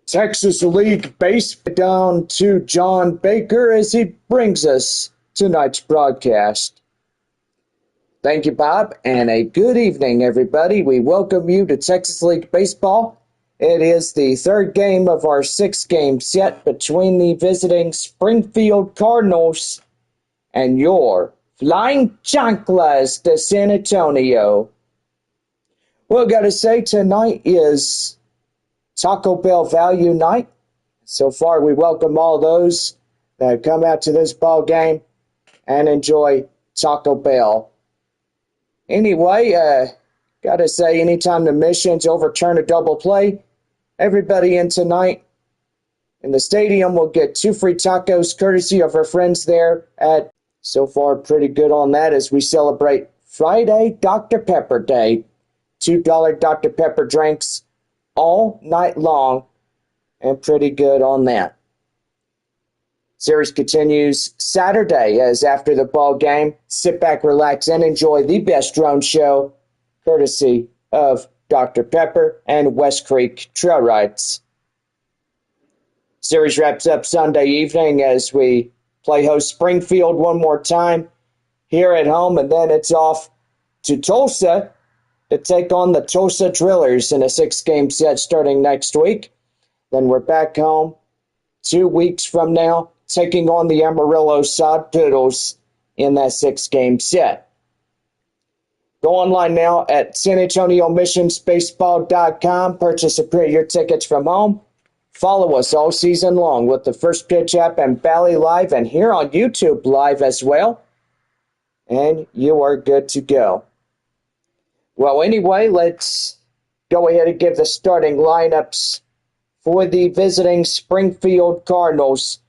Texas League Baseball down to John Baker as he brings us tonight's broadcast. Thank you, Bob, and a good evening, everybody. We welcome you to Texas League Baseball. It is the third game of our six-game set between the visiting Springfield Cardinals and your Flying Chanclas de San Antonio. Well, got to say, tonight is Taco Bell Value Night. So far, we welcome all those that come out to this ball game and enjoy Taco Bell. Anyway, got to say, anytime the Missions overturn a double play, everybody in tonight in the stadium will get 2 free tacos courtesy of our friends there at. So far, pretty good on that as we celebrate Friday Dr. Pepper Day. $2 Dr. Pepper drinks all night long, and pretty good on that. Series continues Saturday as after the ball game, sit back, relax, and enjoy the best drone show courtesy of Dr. Pepper and West Creek Trail Rides. Series wraps up Sunday evening as we play host Springfield one more time here at home, and then it's off to Tulsa to take on the Tulsa Drillers in a 6-game set starting next week. Then we're back home 2 weeks from now, taking on the Amarillo Sod Poodles in that 6-game set. Go online now at SanAntonioMissionsBaseball.com. Purchase and print your tickets from home. Follow us all season long with the First Pitch app and Bally Live and here on YouTube Live as well. And you are good to go. Well, anyway, let's go ahead and give the starting lineups for the visiting Springfield Cardinals.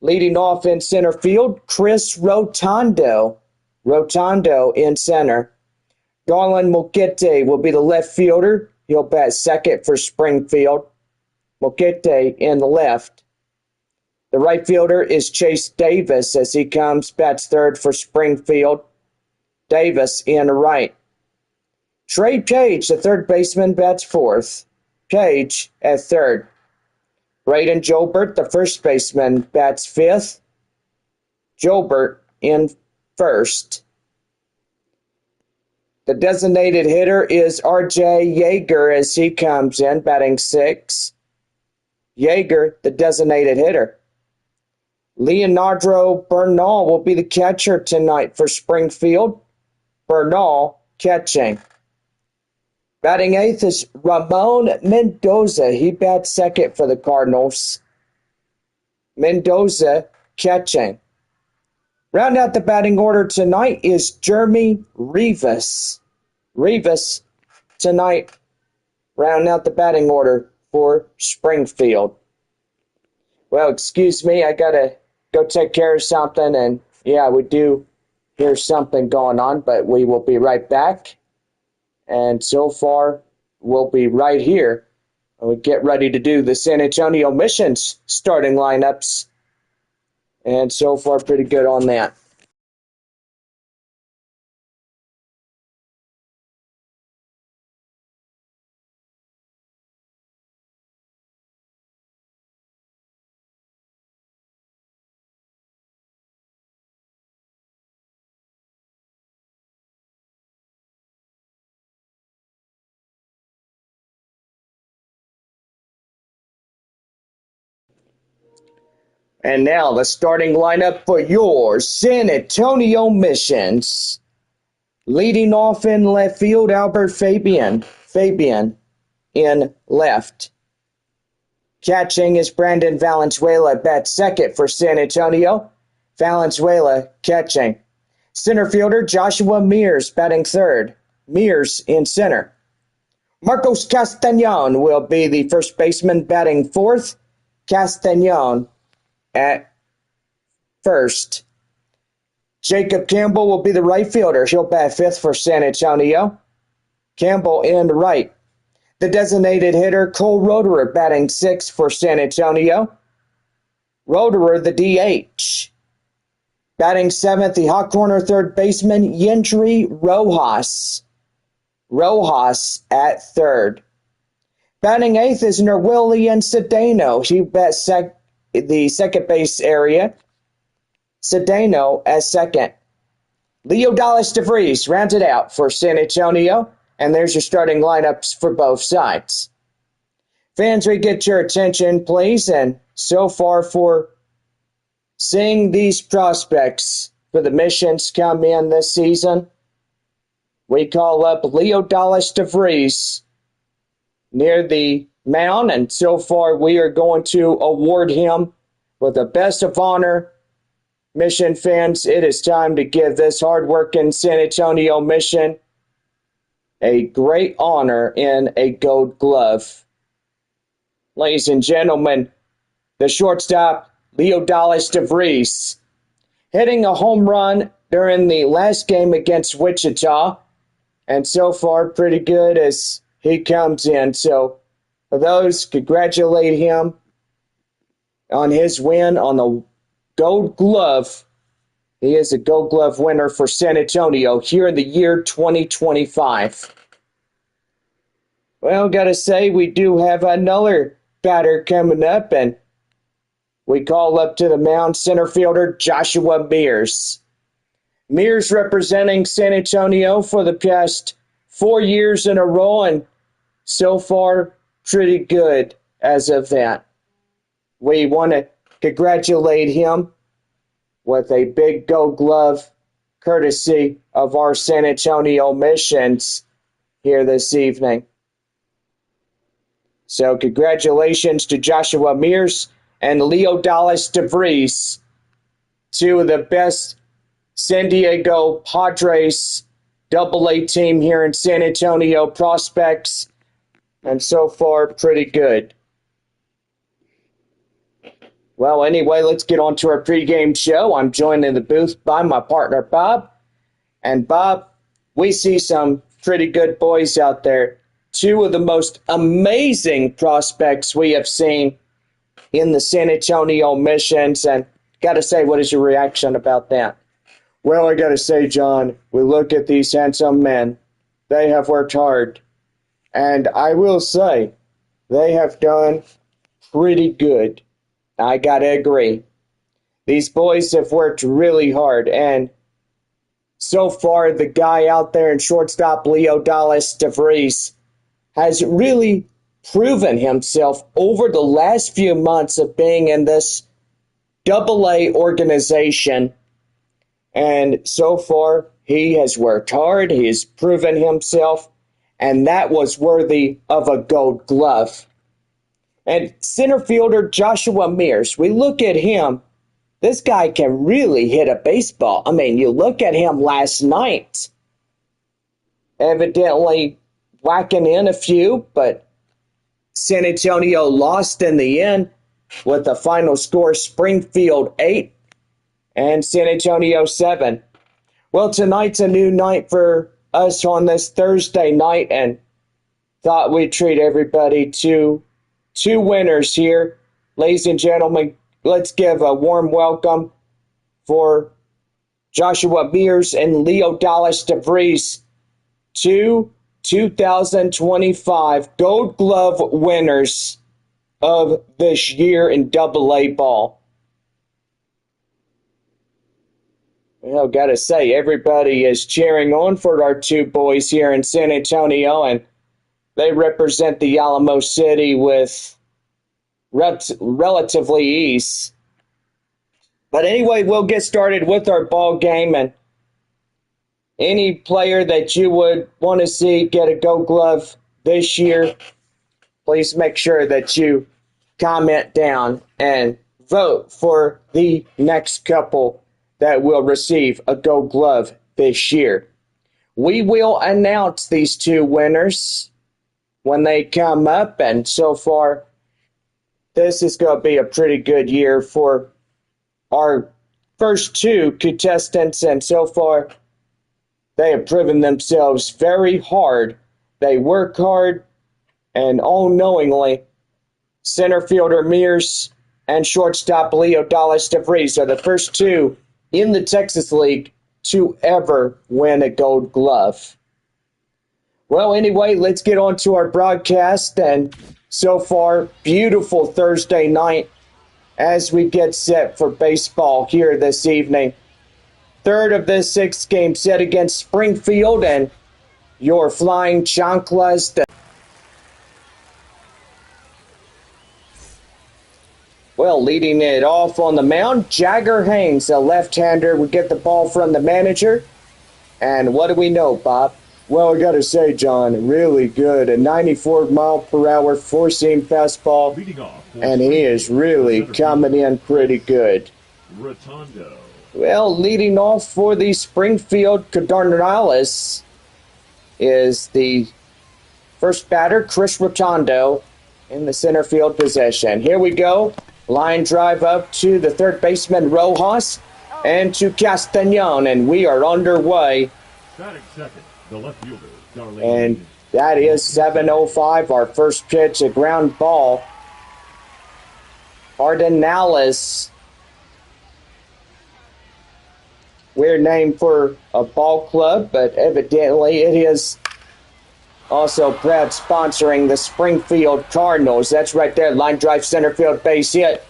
Leading off in center field, Chris Rotondo. Rotondo in center. Garland Molkete will be the left fielder. He'll bat second for Springfield. Molkete in the left. The right fielder is Chase Davis as he bats third for Springfield. Davis in right. Trey Page, the third baseman, bats fourth. Page at third. Braden Jobert, the first baseman, bats fifth. Jobert in first. The designated hitter is R.J. Yeager as he comes in, batting sixth. Yeager, the designated hitter. Leonardo Bernal will be the catcher tonight for Springfield. Bernal catching. Batting eighth is Ramon Mendoza. He bats second for the Cardinals. Mendoza catching. Round out the batting order tonight is Jeremy Rivas. Rivas tonight round out the batting order for Springfield. Well, excuse me, I gotta go take care of something, and yeah, we do hear something going on, but we will be right back. And so far, we'll be right here. We get ready to do the San Antonio Missions starting lineups, and so far, pretty good on that. And now the starting lineup for your San Antonio Missions. Leading off in left field, Albert Fabian. Fabian in left. Catching is Brandon Valenzuela, bats second for San Antonio. Valenzuela catching. Center fielder Joshua Mears batting third. Mears in center. Marcos Castañon will be the first baseman batting fourth. Castañon at first. Jacob Campbell will be the right fielder. He'll bat fifth for San Antonio. Campbell in right. The designated hitter, Cole Roederer, batting sixth for San Antonio. Roederer, the DH. Batting seventh, the hot corner third baseman, Yendry Rojas. Rojas at third. Batting eighth is Nerwillian Cedeno. He bats the second base area. Cedeno as second. Leo Dallas DeVries rounds it out for San Antonio. And there's your starting lineups for both sides. Fans, we get your attention, please. And so far for seeing these prospects for the Missions come in this season, we call up Leo Dallas DeVries near the mound, and so far we are going to award him with the best of honor. Mission fans, it is time to give this hard-working San Antonio Mission a great honor in a Gold Glove. Ladies and gentlemen, the shortstop, Leo Dallas DeVries, hitting a home run during the last game against Wichita, and so far pretty good as he comes in. So for those, congratulate him on his win on the Gold Glove. He is a Gold Glove winner for San Antonio here in the year 2025. Well, gotta say, we do have another batter coming up, and we call up to the mound center fielder Joshua Mears. Mears representing San Antonio for the past 4 years in a row, and so far pretty good as of that. We want to congratulate him with a big Gold Glove courtesy of our San Antonio Missions here this evening. So congratulations to Joshua Mears and Leo Dallas DeVries, two of the best San Diego Padres AA team here in San Antonio prospects, and so far pretty good. Well, anyway, let's get on to our pregame show. I'm joined in the booth by my partner, Bob. And Bob, we see some pretty good boys out there. Two of the most amazing prospects we have seen in the San Antonio Missions. And got to say, what is your reaction about that? Well, I got to say, John, we look at these handsome men. They have worked hard. And I will say, they have done pretty good. I got to agree. These boys have worked really hard. And so far, the guy out there in shortstop, Leo Dallas DeVries, has really proven himself over the last few months of being in this AA organization. And so far, he has worked hard. He has proven himself. And that was worthy of a Gold Glove. And center fielder Joshua Mears, we look at him. This guy can really hit a baseball. I mean, you look at him last night, evidently whacking in a few, but San Antonio lost in the end with the final score Springfield 8 and San Antonio 7. Well, tonight's a new night for us on this Thursday night, and thought we'd treat everybody to two winners here. Ladies and gentlemen, let's give a warm welcome for Joshua Mears and Leo Dallas DeVries, two 2025 Gold Glove winners of this year in AA ball. Well, gotta say, everybody is cheering on for our two boys here in San Antonio, and they represent the Alamo City with relatively ease. But anyway, we'll get started with our ball game, and any player that you would want to see get a Gold Glove this year, please make sure that you comment down and vote for the next couple that will receive a Gold Glove this year. We will announce these two winners when they come up, and so far, this is going to be a pretty good year for our first two contestants, and so far, they have proven themselves very hard. They work hard, and all-knowingly, center fielder Mears and shortstop Leo Dallas DeVries are the first two in the Texas League to ever win a Gold Glove. Well, anyway, let's get on to our broadcast, and So far, beautiful Thursday night as we get set for baseball here this evening. Third of this 6-game set against Springfield, and your Flying Chanclas. Well, leading it off on the mound, Jagger Haynes, a left-hander, would get the ball from the manager. And what do we know, Bob? Well, I got to say, John, really good. A 94-mile-per-hour four-seam fastball, and he is really coming in pretty good. Rotundo. Well, leading off for the Springfield Cardinals is the first batter, Chris Rotundo, in the center field position. Here we go. Line drive up to the third baseman, Rojas, and to Castañon, and we are underway. Batting second, the left fielder, Darlene. And that is 7:05, our first pitch, a ground ball. Cardinals. Weird name for a ball club, but evidently it is also proud sponsoring the Springfield Cardinals. That's right there, line drive center field base hit.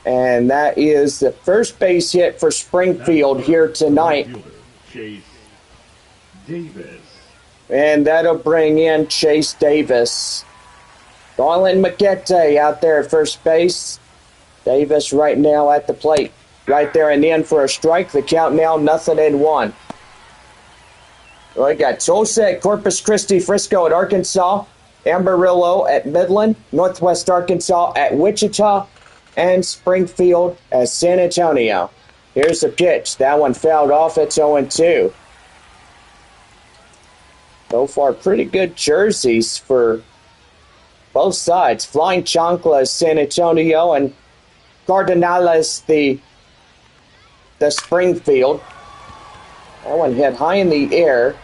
And that is the first base hit for Springfield here tonight. Chase Davis. And that'll bring in Chase Davis. Garland McGette out there at first base. Davis right now at the plate. Right there and in for a strike. The count now 0-1. We got Tulsa at Corpus Christi, Frisco at Arkansas, Amarillo at Midland, Northwest Arkansas at Wichita, and Springfield at San Antonio. Here's the pitch. That one fouled off. It's 0-2. So far, pretty good jerseys for both sides. Flying Chanclas, San Antonio, and Cardinals, the Springfield. That one hit high in the air,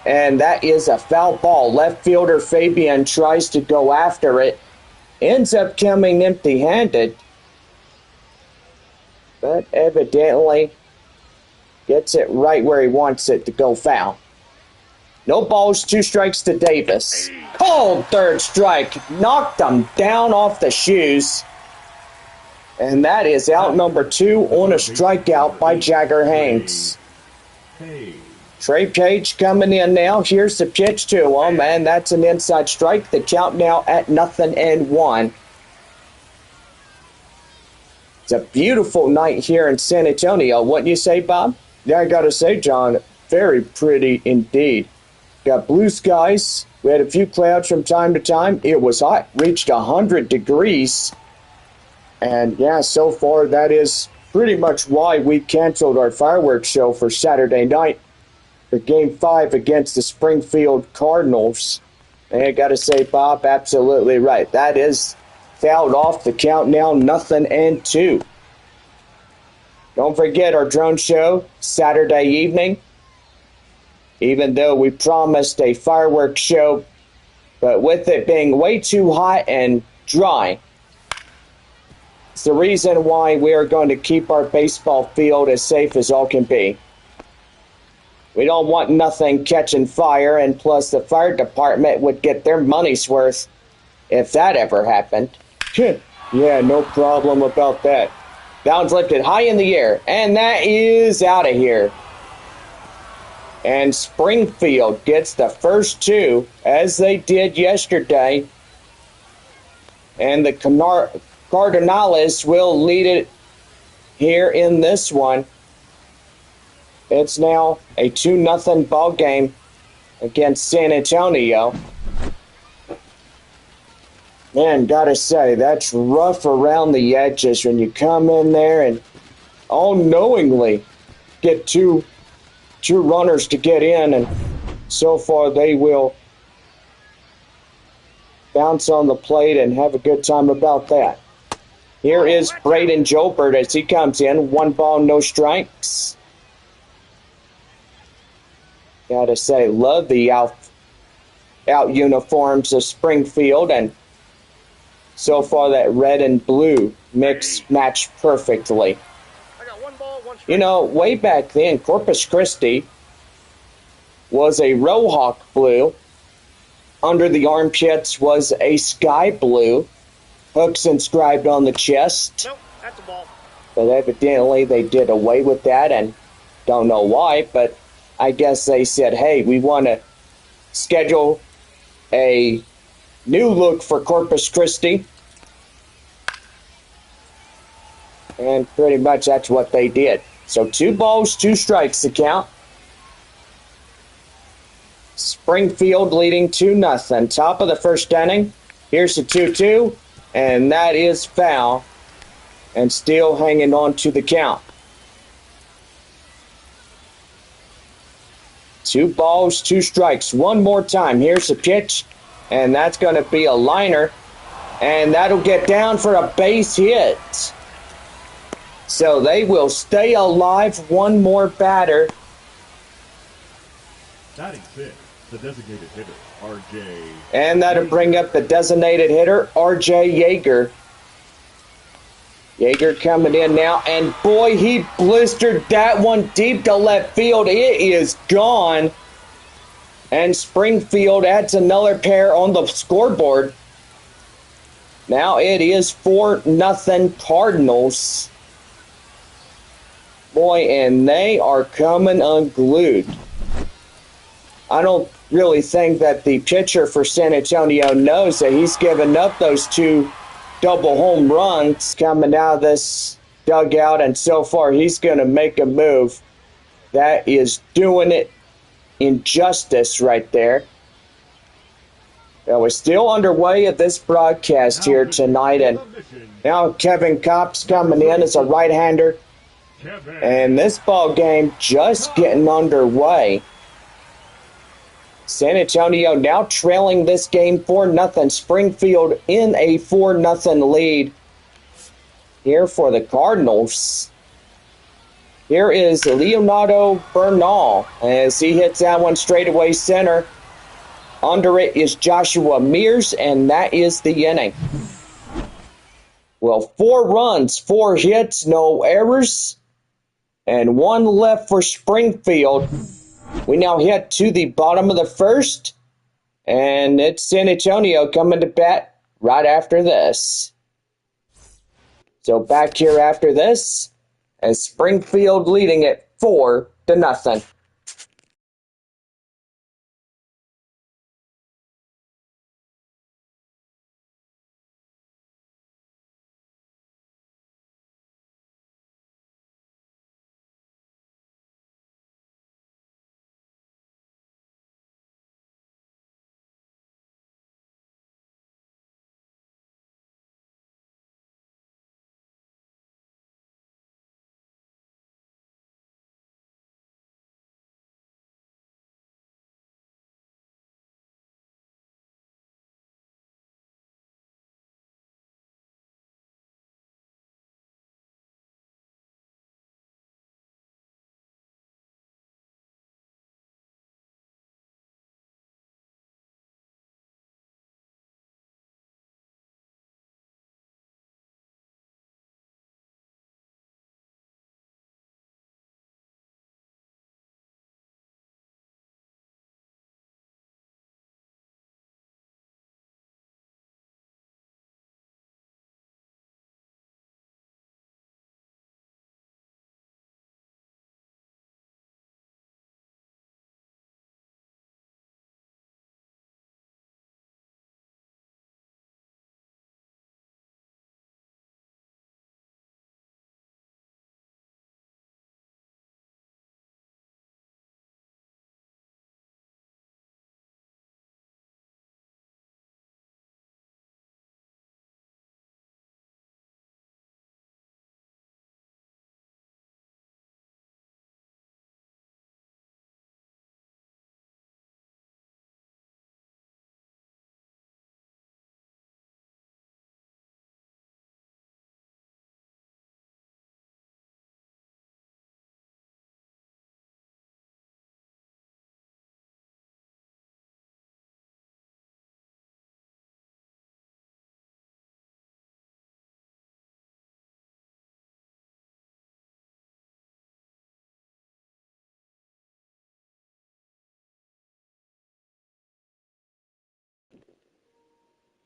and that is a foul ball. Left fielder Fabian tries to go after it, ends up coming empty-handed, but evidently gets it right where he wants it to go foul. No balls, 2 strikes to Davis. Cold third strike, knocked him down off the shoes. And that is out number 2 on a strikeout by Jagger Haynes. Trey Page coming in now. Here's the pitch to him, and that's an inside strike. The count now at 0-1. It's a beautiful night here in San Antonio. Wouldn't you say, Bob? Yeah, I got to say, John, very pretty indeed. Got blue skies. We had a few clouds from time to time. It was hot, reached 100 degrees. And yeah, so far that is pretty much why we canceled our fireworks show for Saturday night for Game 5 against the Springfield Cardinals. And I got to say, Bob, absolutely right. That is fouled off. The count now 0-2. Don't forget our drone show Saturday evening. Even though we promised a fireworks show, but with it being way too hot and dry, it's the reason why we are going to keep our baseball field as safe as all can be. We don't want nothing catching fire, and plus the fire department would get their money's worth if that ever happened. Yeah, no problem about that. That one's lifted high in the air, and that is out of here. And Springfield gets the first 2, as they did yesterday. And the Cardinals will lead it here in this one. It's now a 2-0 ball game against San Antonio. Man, gotta say, that's rough around the edges when you come in there and unknowingly get two runners to get in, and so far they will bounce on the plate and have a good time about that. Here is Braden Jobert as he comes in. 1 ball, no strikes. Gotta say, love the out uniforms of Springfield, and so far that red and blue match perfectly. You know, way back then, Corpus Christi was a Rohawk blue, under the armpits was a sky blue. Hooks inscribed on the chest. Nope, that's a ball. But evidently they did away with that, and don't know why, but I guess they said, hey, we want to schedule a new look for Corpus Christi. And pretty much that's what they did. So 2 balls, 2 strikes to count. Springfield leading 2-0. Top of the first inning. Here's the 2-2, and that is foul. And still hanging on to the count. 2 balls, 2 strikes. One more time. Here's the pitch, and that's going to be a liner. And that'll get down for a base hit. So they will stay alive. One more batter. Batting 6, the designated hitter, R.J. And that'll bring up the designated hitter, R.J. Yeager. Yeager coming in now, and boy, he blistered that one deep to left field. It is gone. And Springfield adds another pair on the scoreboard. Now it is 4-0 Cardinals. Boy, and they are coming unglued. I don't really think that the pitcher for San Antonio knows that he's given up those 2 double home runs coming out of this dugout, and so far he's going to make a move that is doing it injustice right there. We're still underway at this broadcast here tonight, and now Kevin Kopp's coming in as a right-hander, and this ball game just getting underway. San Antonio now trailing this game 4-0. Springfield in a 4-0 lead here for the Cardinals. Here is Leonardo Bernal as he hits that one straight away center. Under it is Joshua Mears, and that is the inning. Well, 4 runs, 4 hits, no errors, and 1 left for Springfield. We now head to the bottom of the first, and it's San Antonio coming to bat right after this. So back here after this, as Springfield leading it 4-0.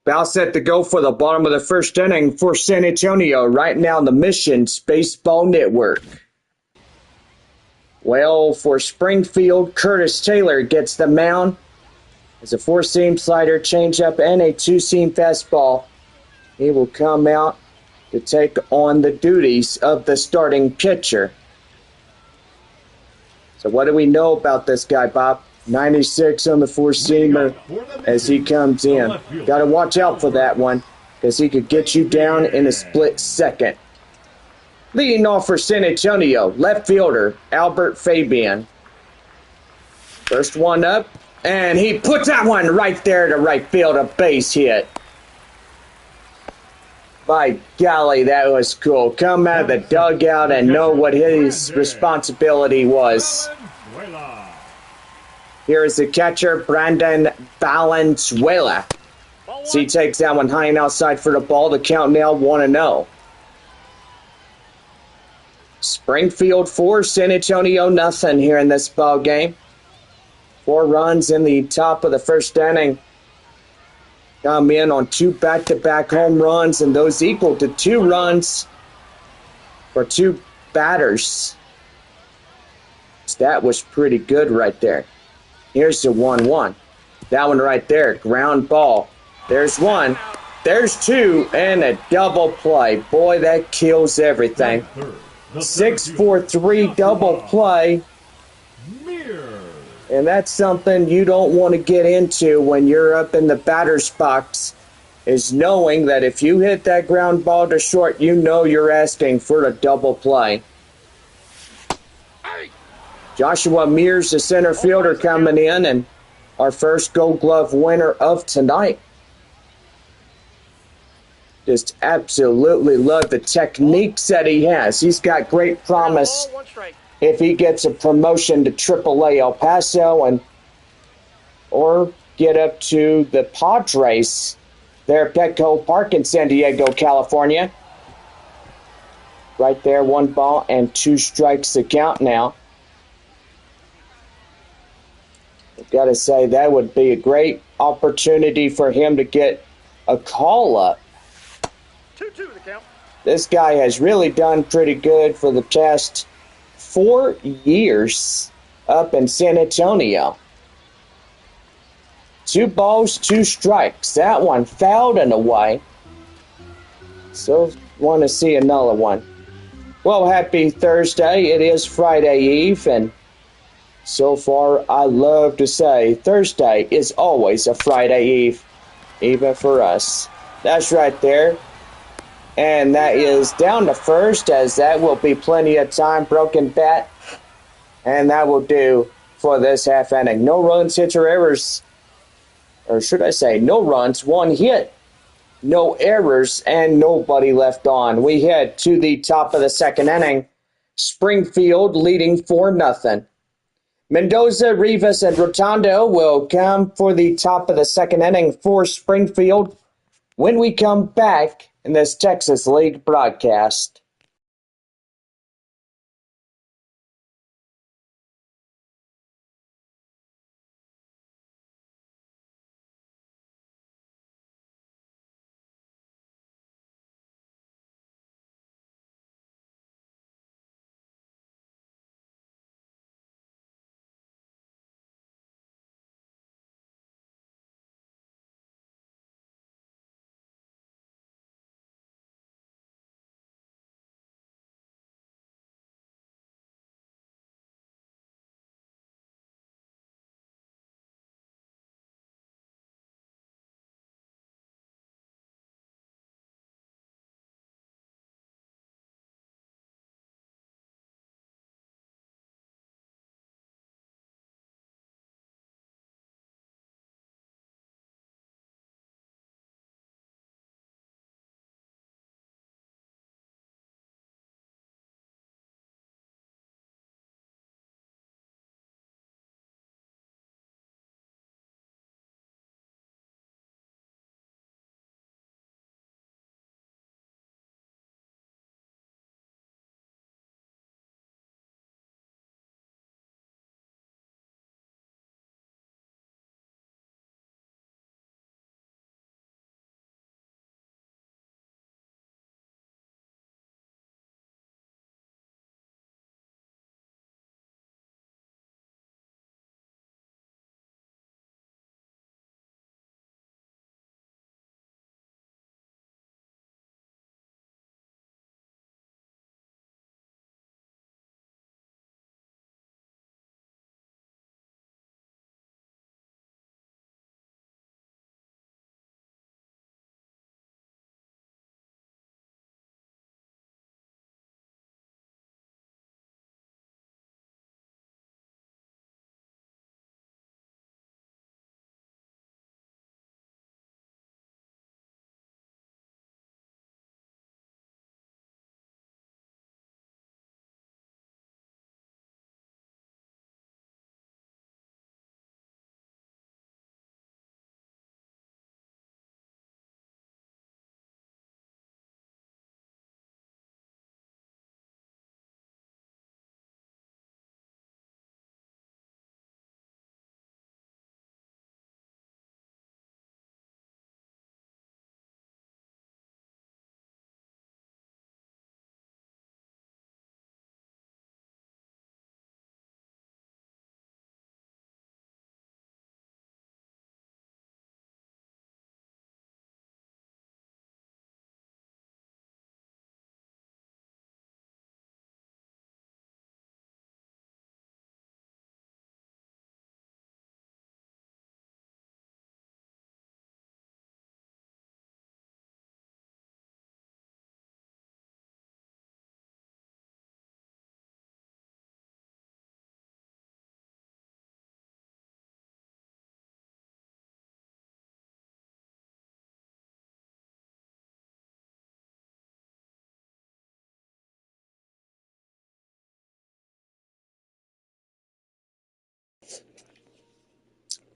About set to go for the bottom of the first inning for San Antonio right now on the Missions Baseball Network. Well, for Springfield, Curtis Taylor gets the mound. As a four-seam slider, changeup, and a two-seam fastball, he will come out to take on the duties of the starting pitcher. So what do we know about this guy, Bob? 96 on the four-seamer as he comes in. Got to watch out for that one because he could get you down in a split second. Leading off for San Antonio, left fielder Albert Fabian. First one up, and he puts that one right there to right field, a base hit. By golly, that was cool. Come out of the dugout and know what his responsibility was. Here is the catcher, Brandon Valenzuela. So he takes that one high and outside for the ball. The count now 1-0. Springfield 4, San Antonio nothing here in this ball game. 4 runs in the top of the first inning. Come in on 2 back-to-back home runs, and those equal to 2 runs for 2 batters. That was pretty good right there. Here's the 1-1. That one right there, ground ball. There's 1, there's 2, and a double play. Boy, that kills everything. 6-4-3 double play. And that's something you don't want to get into when you're up in the batter's box, is knowing that if you hit that ground ball to short, you know you're asking for a double play. Joshua Mears, the center fielder, coming in, and our first Gold Glove winner of tonight. Just absolutely love the techniques that he has. He's got great promise if he gets a promotion to AAA El Paso or get up to the Padres there at Petco Park in San Diego, California. Right there, 1 ball and 2 strikes to count now. I've got to say that would be a great opportunity for him to get a call up. 2-2 the count. This guy has really done pretty good for the past 4 years up in San Antonio. 2 balls, 2 strikes. That one fouled and away. So want to see another one. Well, happy Thursday. It is Friday Eve, and so far I love to say Thursday is always a Friday Eve, even for us. That's right there. And that is down to first, as that will be plenty of time. Broken bat. And that will do for this half inning. No runs, hits, or errors. Or should I say, no runs, 1 hit. No errors, and nobody left on. We head to the top of the second inning. Springfield leading 4-0. Mendoza, Rivas, and Rotondo will come for the top of the second inning for Springfield when we come back in this Texas League broadcast.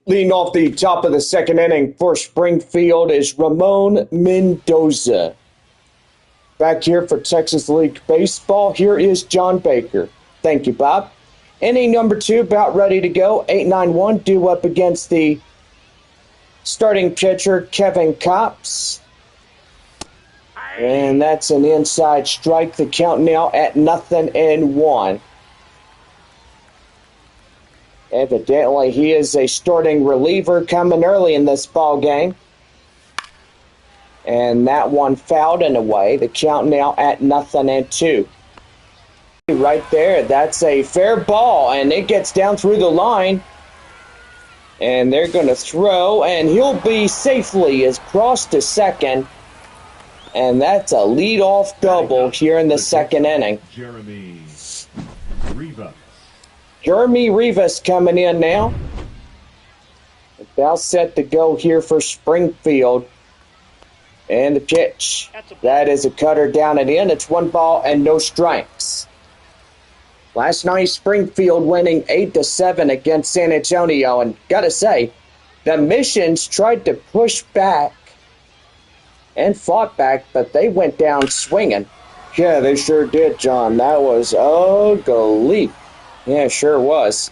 Leading off the top of the second inning for Springfield is Ramon Mendoza. Back here for Texas League Baseball, here is John Baker. Thank you, Bob. Inning number 2 about ready to go. 8-9-1 due up against the starting pitcher, Kevin Kopps. And that's an inside strike. The count now at 0-1. Evidently, he is a starting reliever coming early in this ball game. And that one fouled and away. The count now at 0-2. Right there, that's a fair ball, and it gets down through the line. And they're going to throw, and he'll be safely across to second. And that's a leadoff double here in the second inning. Jeremy Rivas. Jeremy Rivas coming in now. About set to go here for Springfield. And the pitch. That is a cutter down and in. It's 1 ball and no strikes. Last night, Springfield winning 8-7 against San Antonio. And gotta say, the Missions tried to push back and fought back, but they went down swinging. Yeah, they sure did, John. That was ugly. Yeah, sure was.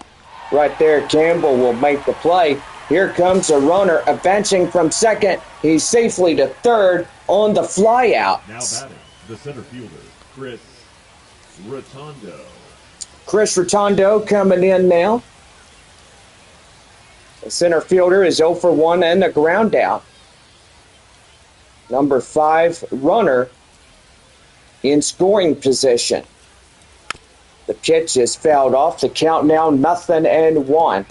Right there, Campbell will make the play. Here comes a runner advancing from second. He's safely to third on the flyout. Now batting, the center fielder, Chris Rotondo. Chris Rotondo coming in now. The center fielder is 0 for 1 and a ground out. Number 5 runner in scoring position. The pitch is fouled off. The count now 0-1.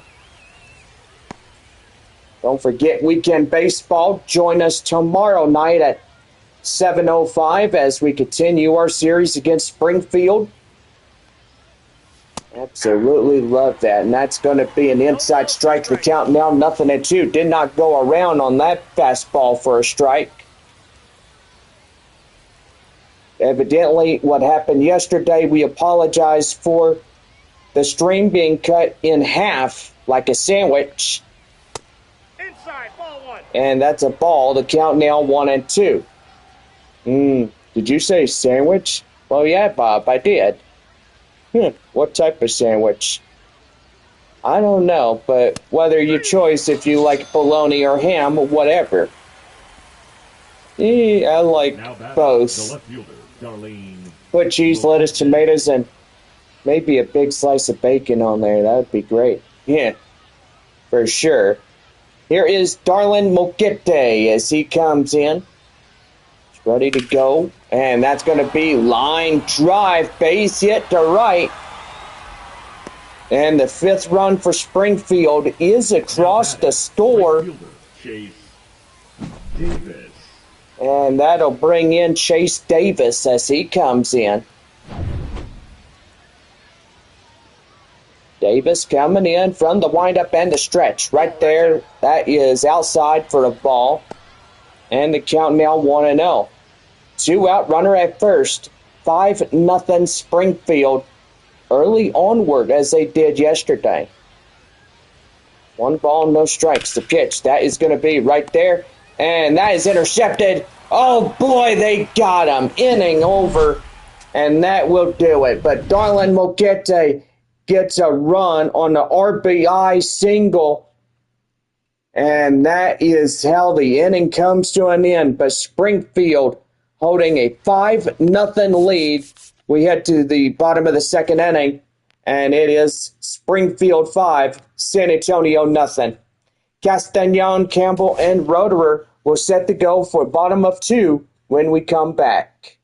Don't forget weekend baseball. Join us tomorrow night at 7:05 as we continue our series against Springfield. Absolutely love that. And that's going to be an inside strike. The count now 0-2. Did not go around on that fastball for a strike. Evidently, what happened yesterday, we apologize for the stream being cut in half like a sandwich. Inside, ball 1. And that's a ball. The count now 1-2. Did you say sandwich? Well, yeah, Bob, I did. What type of sandwich? I don't know, but whether your choice if you like bologna or ham, whatever. I like both. The left fielder, Darlene. Put cheese, lettuce, tomatoes, and maybe a big slice of bacon on there. That would be great. Yeah, for sure. Here is Darlin Moquete as he comes in. He's ready to go. And that's going to be line drive, base hit to right. And the 5th run for Springfield is across the store. Right fielder, Chase Davis. And that'll bring in Chase Davis as he comes in. Davis coming in from the windup and the stretch. Right there, that is outside for a ball. And the count now 1-0. 2 out, runner at first. 5-0 Springfield. Early onward as they did yesterday. 1 ball, no strikes. The pitch, that is going to be right there. And that is intercepted. Oh boy, they got him. Inning over. And that will do it. But Darlin Moquete gets a run on the RBI single. And that is how the inning comes to an end. But Springfield holding a 5-0 lead. We head to the bottom of the second inning. And it is Springfield 5, San Antonio 0. Castagnon, Campbell, and Roederer will set the go for bottom of 2 when we come back.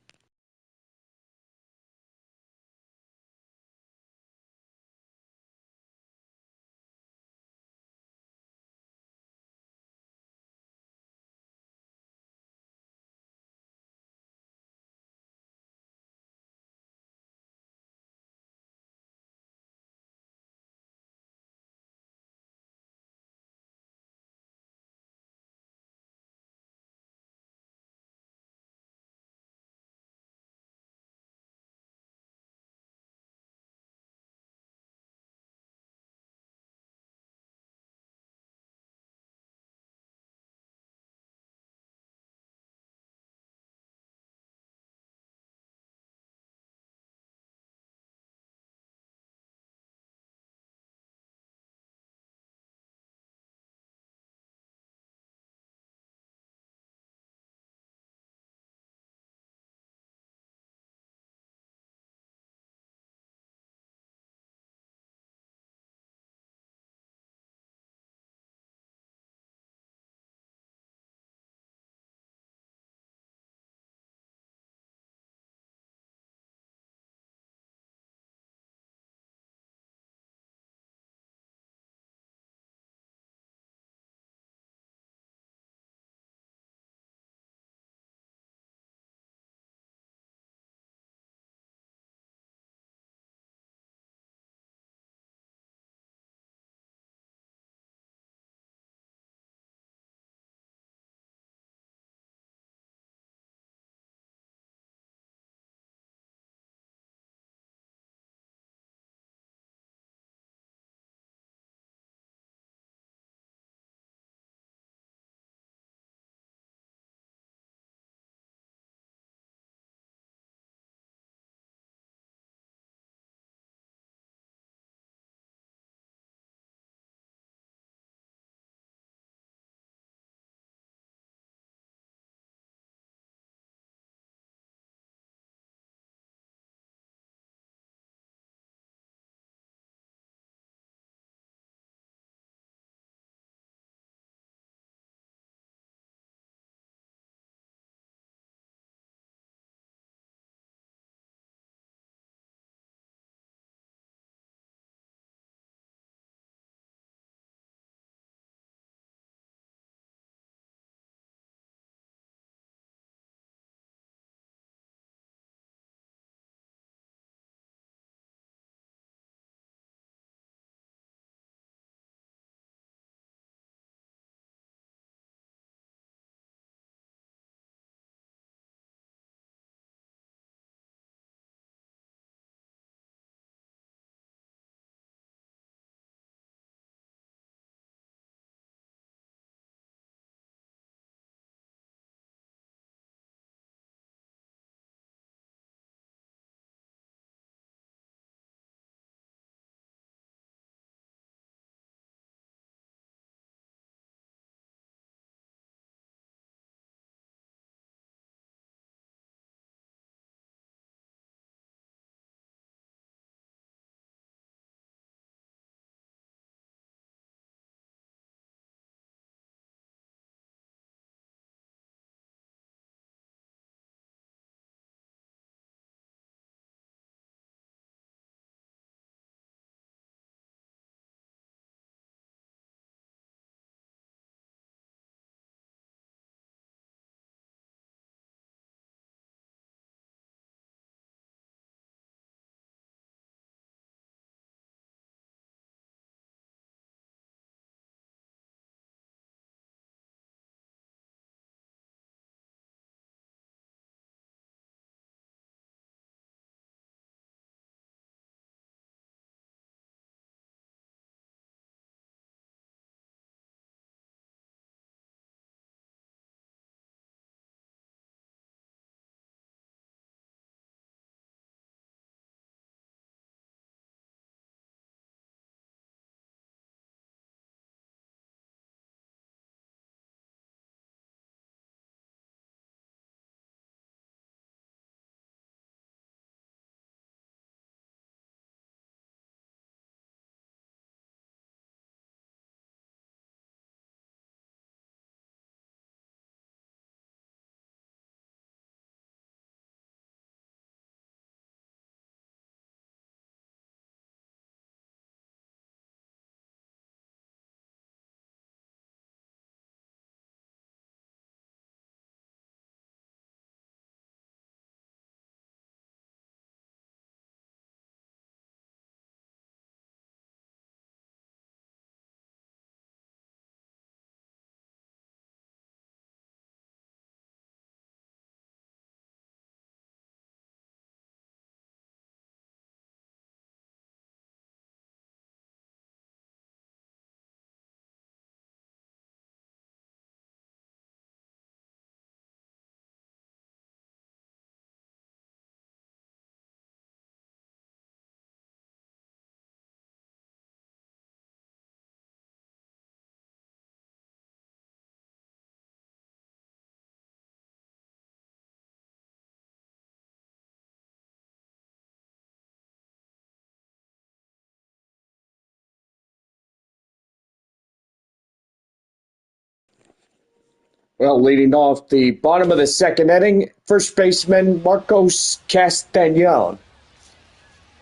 Well, leading off the bottom of the second inning, first baseman Marcos Castañon.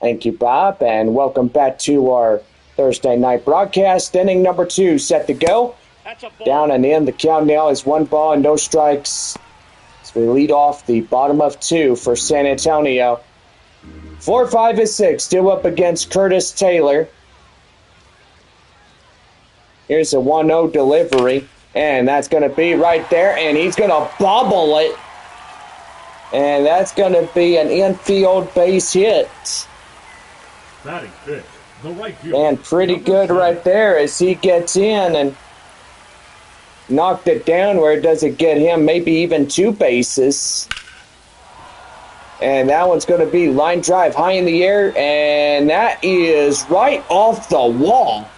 Thank you, Bob, and welcome back to our Thursday night broadcast. Inning number 2 set to go. That's a ball. Down and in. The count now is 1 ball and no strikes. As we lead off the bottom of 2 for San Antonio. 4, 5, and 6 still up against Curtis Taylor. Here's a 1-0 delivery. And that's going to be right there. And he's going to bobble it. And that's going to be an infield base hit. Batting fifth, the right fielder. And pretty Number good 7. right there as he gets in and knocked it down where it doesn't get him maybe even 2 bases. And that one's going to be line drive high in the air. And that is right off the wall.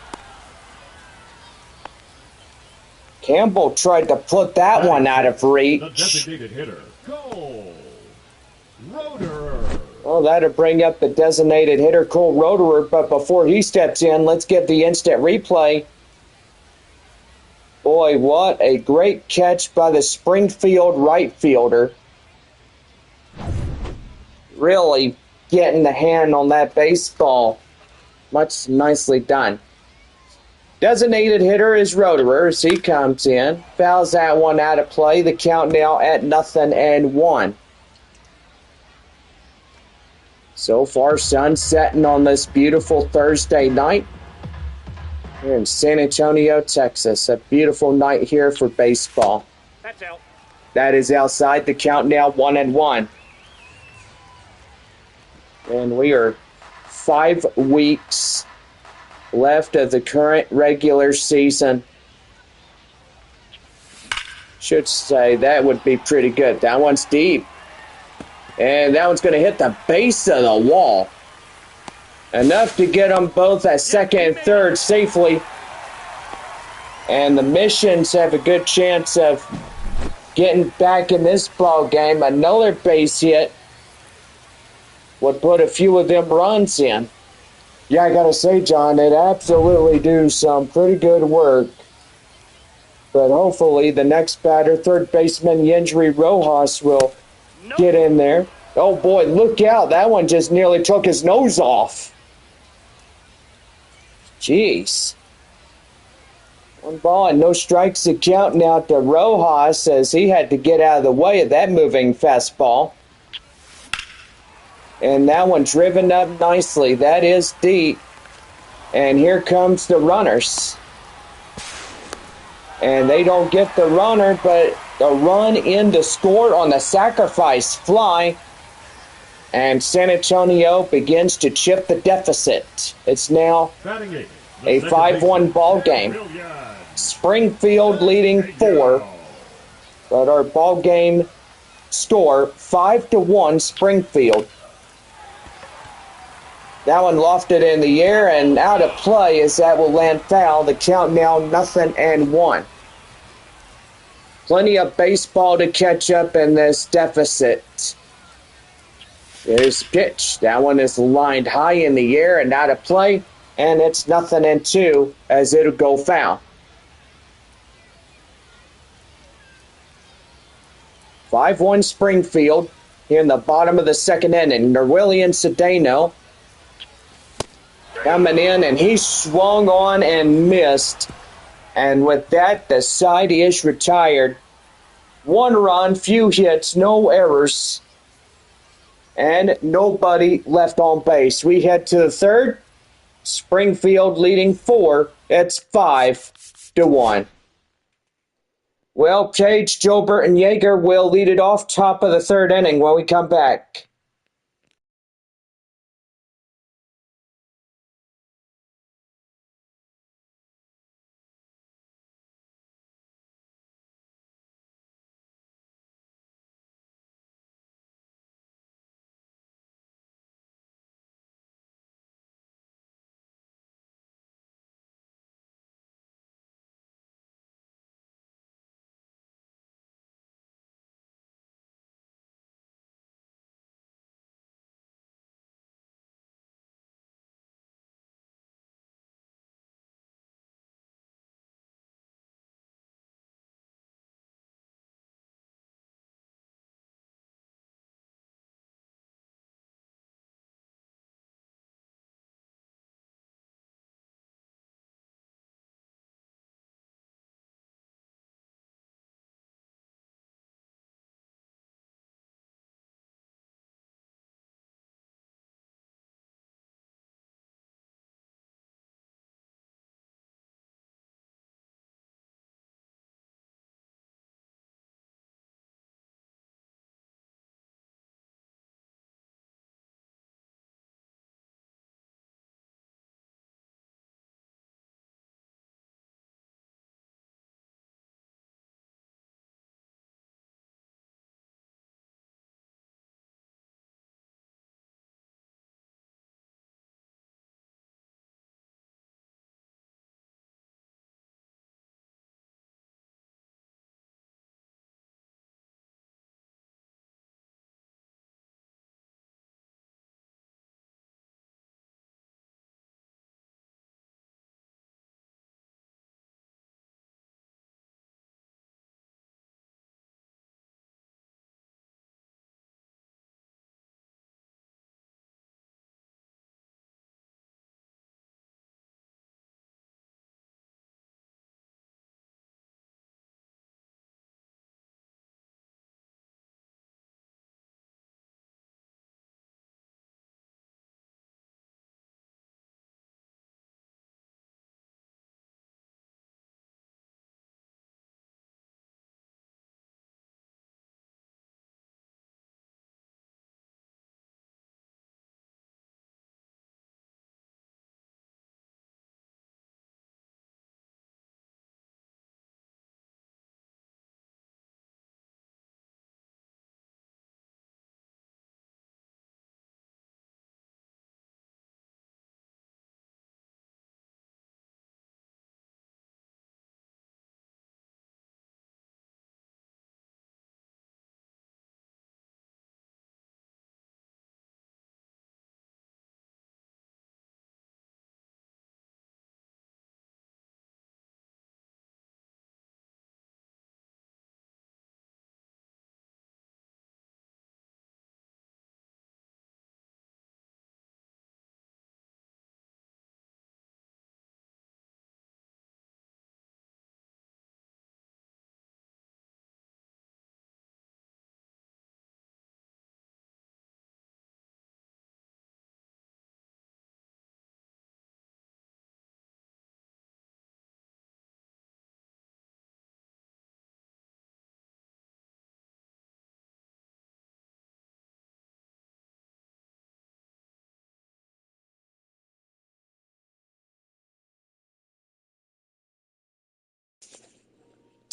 Campbell tried to put that one out of The reach. designated hitter, Cole Roederer. Well, that'll bring up the designated hitter, Cole Roederer. But before he steps in, let's get the instant replay. Boy, what a great catch by the Springfield right fielder. Really getting the hand on that baseball. Much nicely done. Designated hitter is Roederer as he comes in. Fouls that one out of play. The count now at 0-1. So far, sun setting on this beautiful Thursday night here in San Antonio, Texas. A beautiful night here for baseball. That's out. That is outside. The count now 1-1. And we are 5 weeks left of the current regular season. Should say that would be pretty good. That one's deep. And that one's going to hit the base of the wall. Enough to get them both at second and third safely. And the Missions have a good chance of getting back in this ball game. Another base hit would put a few of them runs in. Yeah, I gotta say, John, they'd absolutely do some pretty good work. But hopefully the next batter, third baseman Yendry Rojas, will get in there. Oh boy, look out. That one just nearly took his nose off. Jeez. 1 ball and no strikes to count now to Rojas as he had to get out of the way of that moving fastball. And that one driven up nicely. That is deep. And here comes the runners. And they don't get the runner, but a run in to score on the sacrifice fly. And San Antonio begins to chip the deficit. It's now Batting eighth, a the 5-1 ball game. Brilliant. Springfield leading 4. But our ball game score 5-1 Springfield. That one lofted in the air and out of play as that will land foul. The count now 0-1. Plenty of baseball to catch up in this deficit. There's pitch. That one is lined high in the air and out of play. And it's 0-2 as it'll go foul. 5-1 Springfield here in the bottom of the second inning. Nerwillian Cedeno coming in, and he swung on and missed. And with that, the side is retired. 1 run, few hits, no errors, and nobody left on base. We head to the third. Springfield leading 4. It's 5-1. Well, Cage, Gilbert, and Yeager will lead it off top of the third inning when we come back.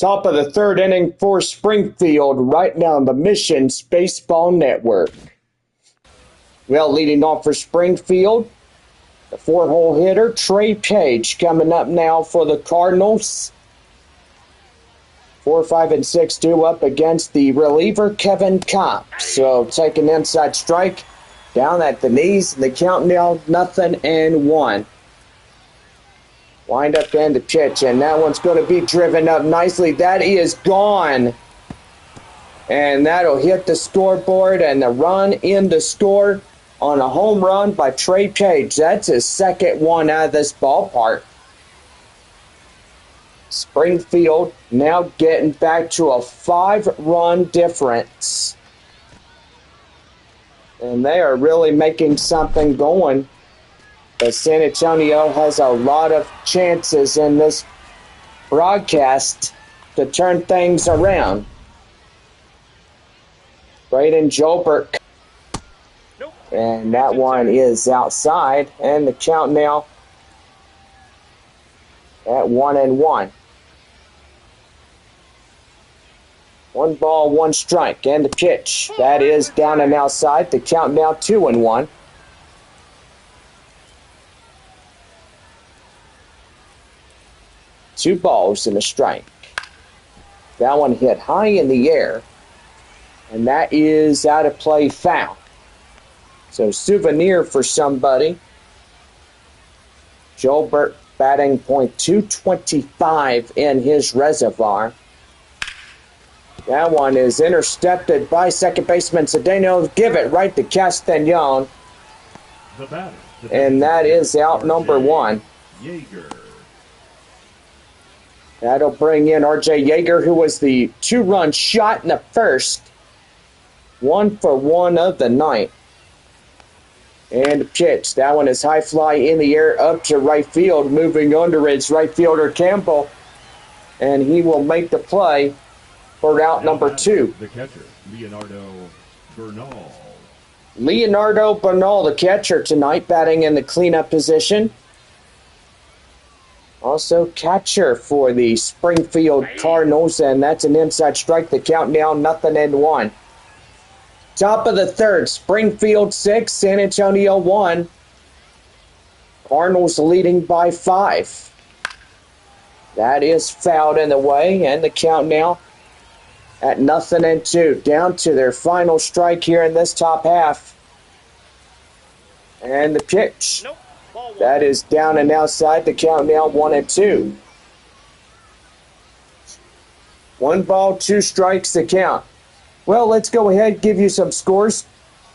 Top of the third inning for Springfield right now on the Missions Baseball Network. Well, leading off for Springfield, the 4-hole hitter, Trey Page, coming up now for the Cardinals. 4, 5, and 6 due up against the reliever, Kevin Kopp. So take an inside strike down at the knees, and the count now 0-1. Wind up and the pitch, and that one's going to be driven up nicely. That is gone. And that'll hit the scoreboard, and the run in the score on a home run by Trey Page. That's his second one out of this ballpark. Springfield now getting back to a 5-run difference. And they are really making something going. But San Antonio has a lot of chances in this broadcast to turn things around. Braden Jolbert. And that one is outside. And the count now at 1-1. 1 ball, 1 strike. And the pitch. That is down and outside. The count now 2-1. Two balls and a strike. That one hit high in the air. And that is out of play, foul. So souvenir for somebody. Jolbert batting .225 in his reservoir. That one is intercepted by second baseman Cedeno. Give it right to Castañon. And that is out number 1. Yeager. That'll bring in R.J. Yeager, who was the 2-run shot in the first. 1 for 1 of the night. And the pitch. That one is high fly in the air up to right field. Moving under its right fielder Campbell. And he will make the play for out number 2. The catcher, Leonardo Bernal. Leonardo Bernal, the catcher tonight, batting in the cleanup position. Also catcher for the Springfield Cardinals, and that's an inside strike. The count now 0-1. Top of the third, Springfield 6, San Antonio 1. Cardinals leading by 5. That is fouled in the way, and the count now at 0-2. Down to their final strike here in this top half. And the pitch. That is down and outside. The count now 1-2. 1 ball, 2 strikes the count. Well, let's go ahead and give you some scores.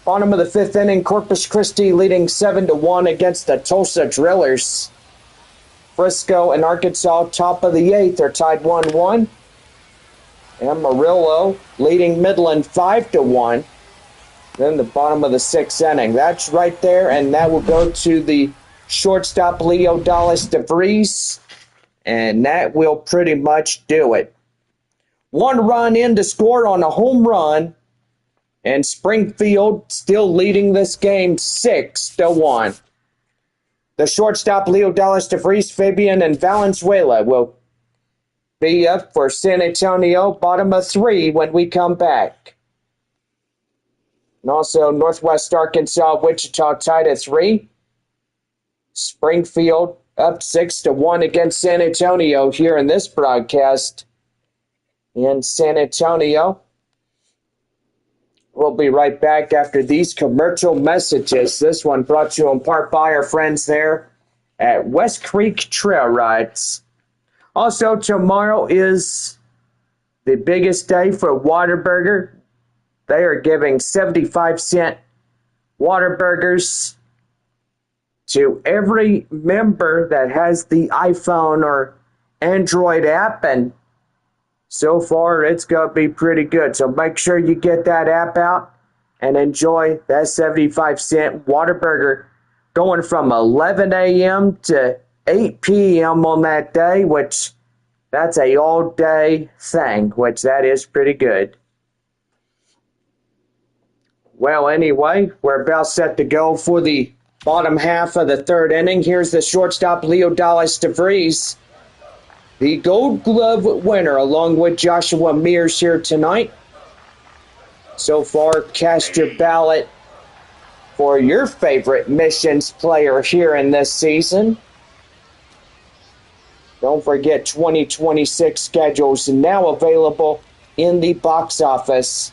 Bottom of the 5th inning, Corpus Christi leading 7-1 against the Tulsa Drillers. Frisco and Arkansas, top of the 8th, are tied 1-1. Amarillo leading Midland 5-1. Then the bottom of the 6th inning. That's right there, and that will go to the shortstop Leo Dallas DeVries, and that will pretty much do it. 1 run in to score on a home run, and Springfield still leading this game 6-1. The shortstop Leo Dallas DeVries, Fabian, and Valenzuela will be up for San Antonio, bottom of 3 when we come back. And also Northwest Arkansas, Wichita tied at 3. Springfield up 6-1 against San Antonio here in this broadcast in San Antonio. We'll be right back after these commercial messages. This one brought to you in part by our friends there at West Creek Trail Rides. Also, tomorrow is the biggest day for Whataburger. They are giving 75-cent Whataburgers to every member that has the iPhone or Android app, and so far it's going to be pretty good. So make sure you get that app out and enjoy that 75-cent Whataburger going from 11 a.m. to 8 p.m. on that day, which that's a all-day thing, which that is pretty good. Well, anyway, we're about set to go for the bottom half of the 3rd inning. Here's the shortstop, Leo Dallas DeVries. the Gold Glove winner, along with Joshua Mears here tonight. So far, cast your ballot for your favorite missions player here in this season. Don't forget 2026 schedules now available in the box office.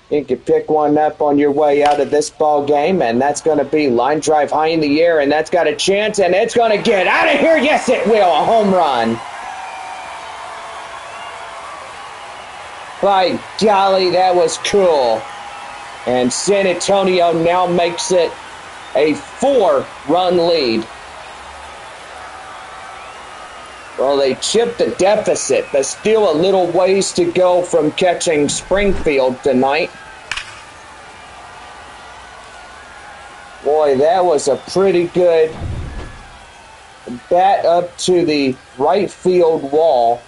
You can pick one up on your way out of this ball game, and that's going to be line drive high in the air, and that's got a chance, and it's going to get out of here. Yes, it will. A home run. By golly, that was cool. And San Antonio now makes it a 4-run lead. Well, they chipped the deficit, but still a little ways to go from catching Springfield tonight. Boy, that was a pretty good bat up to the right field wall.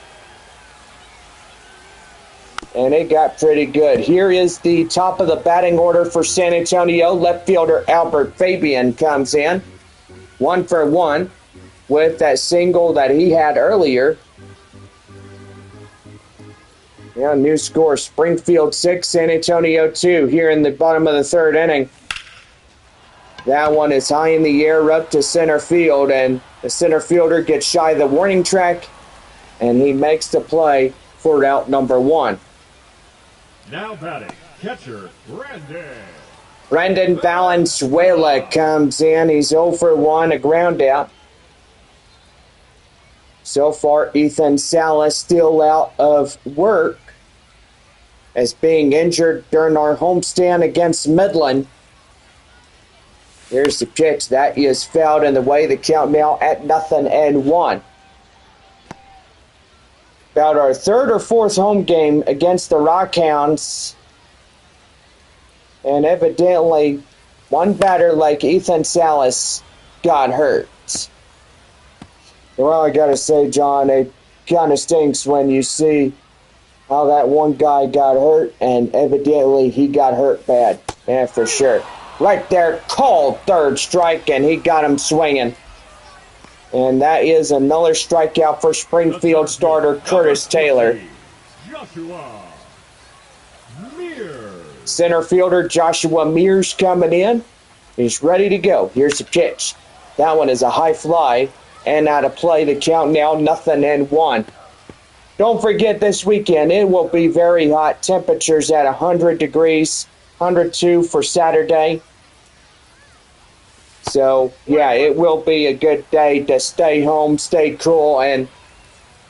And it got pretty good. Here is the top of the batting order for San Antonio. Left fielder Albert Fabian comes in. 1 for 1 with that single that he had earlier. Yeah, new score, Springfield 6, San Antonio 2 here in the bottom of the third inning. That one is high in the air up to center field, and the center fielder gets shy of the warning track, and he makes the play for out number 1. Now batting, catcher, Brendan Valenzuela comes in. He's 0 for 1, a ground out. So far, Ethan Salas still out of work as being injured during our homestand against Midland. Here's the pitch. That is fouled in the way. The count now at 0-1. About our third or fourth home game against the Rockhounds. And evidently, one batter like Ethan Salas got hurt. Well, I gotta say, John, it kind of stinks when you see how that one guy got hurt, and evidently he got hurt bad. Yeah, for sure. Right there, called third strike, and he got him swinging. And that is another strikeout for Springfield starter Curtis Taylor. Joshua Mears. Center fielder Joshua Mears coming in. He's ready to go. Here's the pitch. That one is a high fly. And out of play, the count now 0-1. Don't forget this weekend, it will be very hot. Temperatures at 100 degrees, 102 for Saturday. So, yeah, it will be a good day to stay home, stay cool, and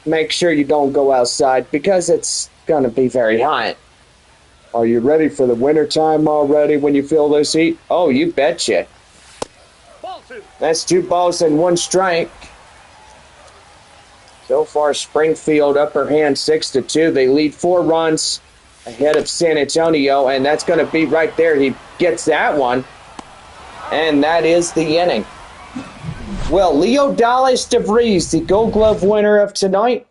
make sure you don't go outside because it's going to be very hot. Are you ready for the wintertime already when you feel this heat? Oh, you betcha. That's 2 balls and 1 strike. So far, Springfield upper hand 6-2. They lead 4 runs ahead of San Antonio, and that's going to be right there. He gets that one, and that is the inning. Well, Leo Dallas DeVries, the Gold Glove winner of tonight,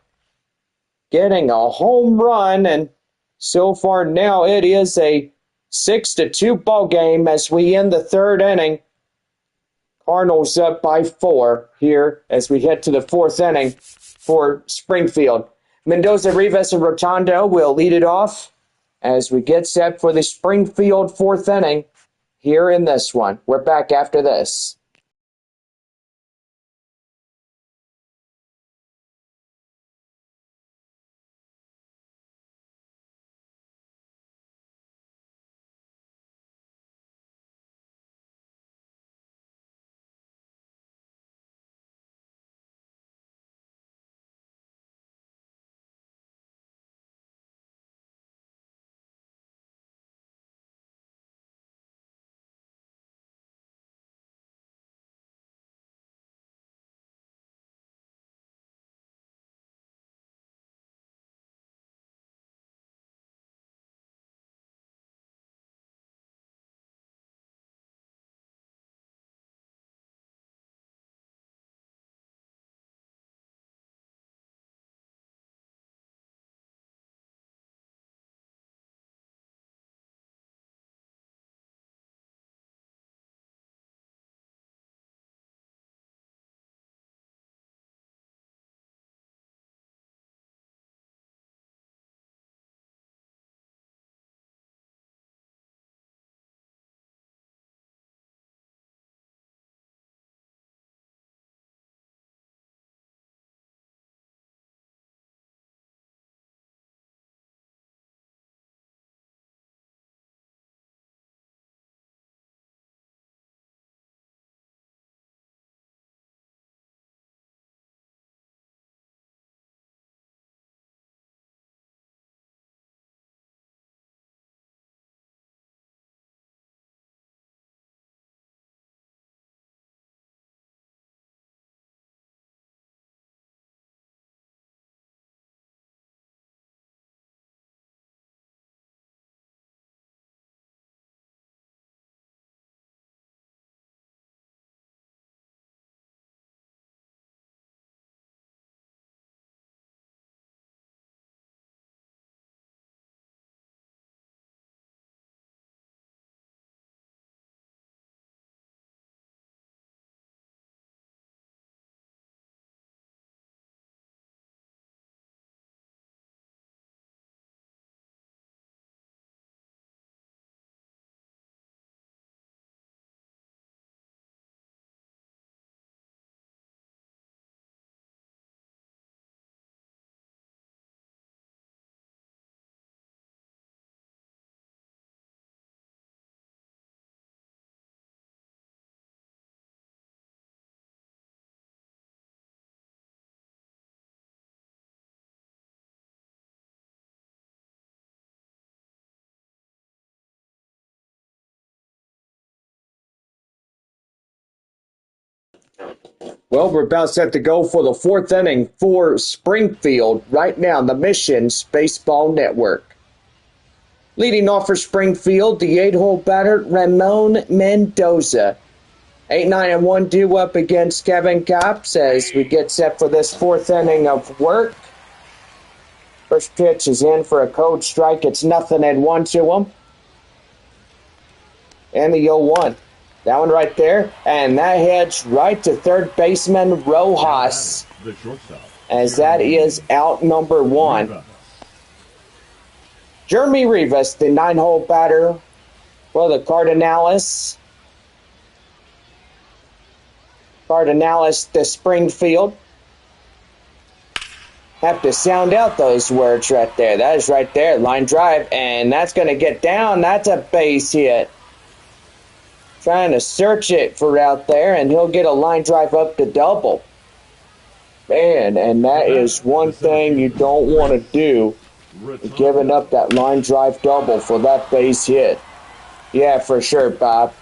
getting a home run, and so far now it is a 6-2 ball game as we end the third inning. Cardinals up by 4 here as we head to the 4th inning for Springfield. Mendoza, Rivas, and Rotondo will lead it off as we get set for the Springfield 4th inning here in this one. We're back after this. Well, we're about set to go for the fourth inning for Springfield right now on the Missions Baseball Network. Leading off for Springfield, the 8-hole batter, Ramon Mendoza. 8-9-1 due up against Kevin Cops as we get set for this fourth inning of work. First pitch is in for a cold strike. It's 0-1 to him. And the 0-1. That one right there. And that heads right to third baseman Rojas. The shortstop. As that is out number 1. Rivas. Jeremy Rivas, the 9-hole batter for the Cardinals. Cardinals to Springfield. Have to sound out those words right there. That is right there, line drive, and that's going to get down. That's a base hit. Trying to search it for out there, and he'll get a line drive up to double. Man, and that is one thing you don't want to do, giving up that line drive double for that base hit. Yeah, for sure, Bob.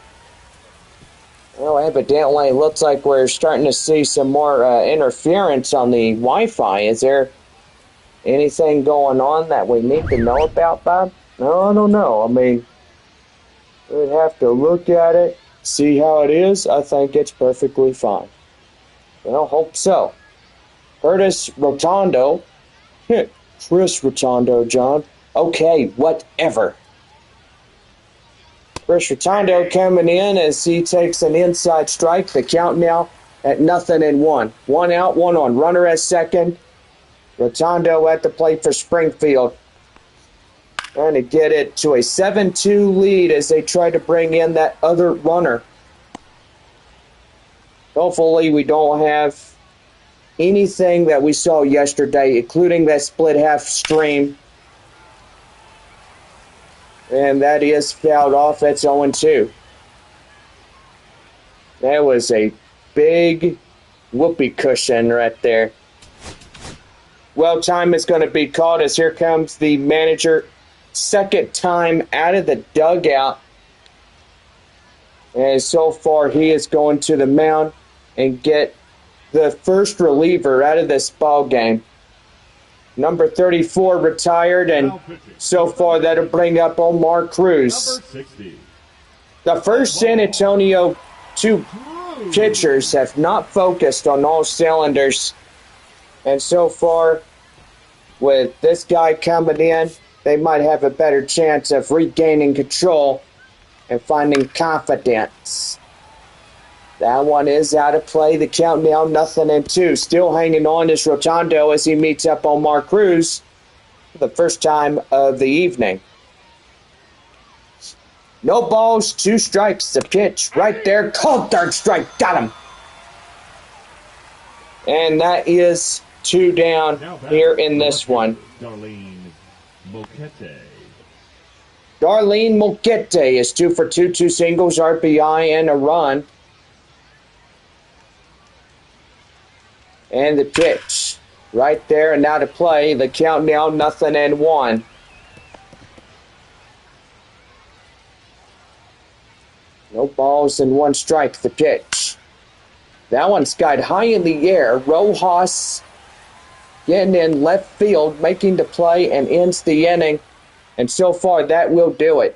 Well, evidently, it looks like we're starting to see some more interference on the Wi-Fi. Is there anything going on that we need to know about, Bob? No, I don't know. I mean, we'd have to look at it, see how it is. I think it's perfectly fine. Well, hope so. Curtis Rotondo. Chris Rotondo, John. Okay, whatever. Chris Rotondo coming in as he takes an inside strike. The count now at 0-1. 1 out, 1 on. Runner at second. Rotondo at the plate for Springfield. Trying to get it to a 7-2 lead as they try to bring in that other runner. Hopefully we don't have anything that we saw yesterday, including that split half stream. And that is fouled off. That's 0-2. That was a big whoopee cushion right there. Well, time is going to be called as here comes the manager. Second time out of the dugout. And so far he is going to the mound and get the first reliever out of this ball game. Number 34 retired, and so far that'll bring up Omar Cruz. Number 60. The first San Antonio two pitchers have not focused on all cylinders. And so far, with this guy coming in, they might have a better chance of regaining control and finding confidence. That one is out of play. The count now 0-2. Still hanging on is Rotondo as he meets up on Mark Cruz for the first time of the evening. No balls, 2 strikes. The pitch right there. Called third strike. Got him. And that is 2 down here in this one. Darlene Moquete. Darlene Moquete is 2 for 2. 2 singles, RBI, and a run. And the pitch right there and now to play. The count now 0-1. No balls and 1 strike. The pitch. That one skied high in the air. Rojas getting in left field, making the play and ends the inning. And so far that will do it.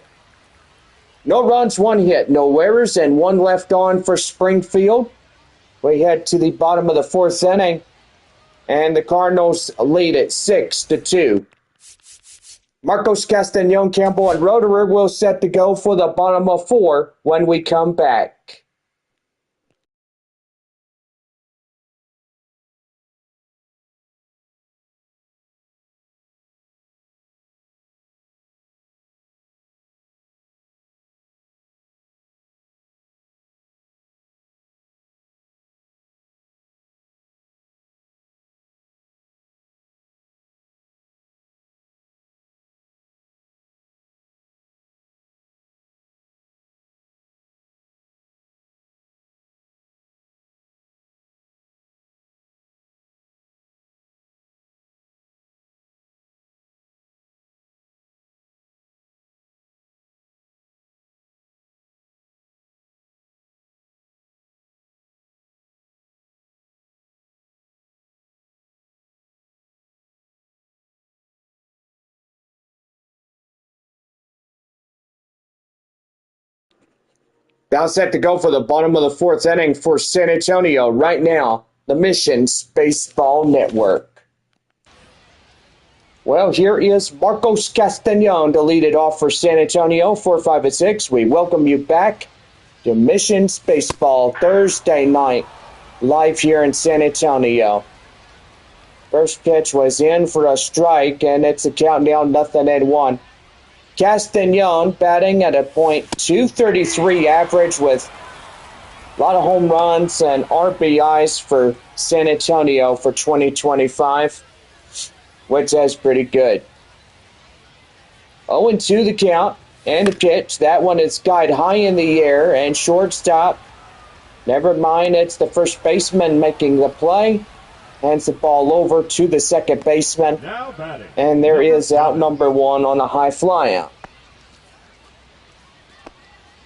No runs, 1 hit, no errors, and 1 left on for Springfield. We head to the bottom of the 4th inning, and the Cardinals lead it 6-2. Marcos Castañon, Campbell, and Roederer will set to go for the bottom of 4 when we come back. Now set to go for the bottom of the fourth inning for San Antonio right now, the Missions Baseball Network. Well, here is Marcos Castañon to lead it off for San Antonio, 4, 5, and 6. We welcome you back to Missions Baseball Thursday night, live here in San Antonio. First pitch was in for a strike, and it's a countdown, 0-1. Castañon batting at a .233 average with a lot of home runs and RBIs for San Antonio for 2025, which is pretty good. 0-2 the count, and the pitch. That one is skied high in the air, and shortstop. Never mind, it's the first baseman making the play. Hands the ball over to the second baseman. And there is out number 1 on a high flyout.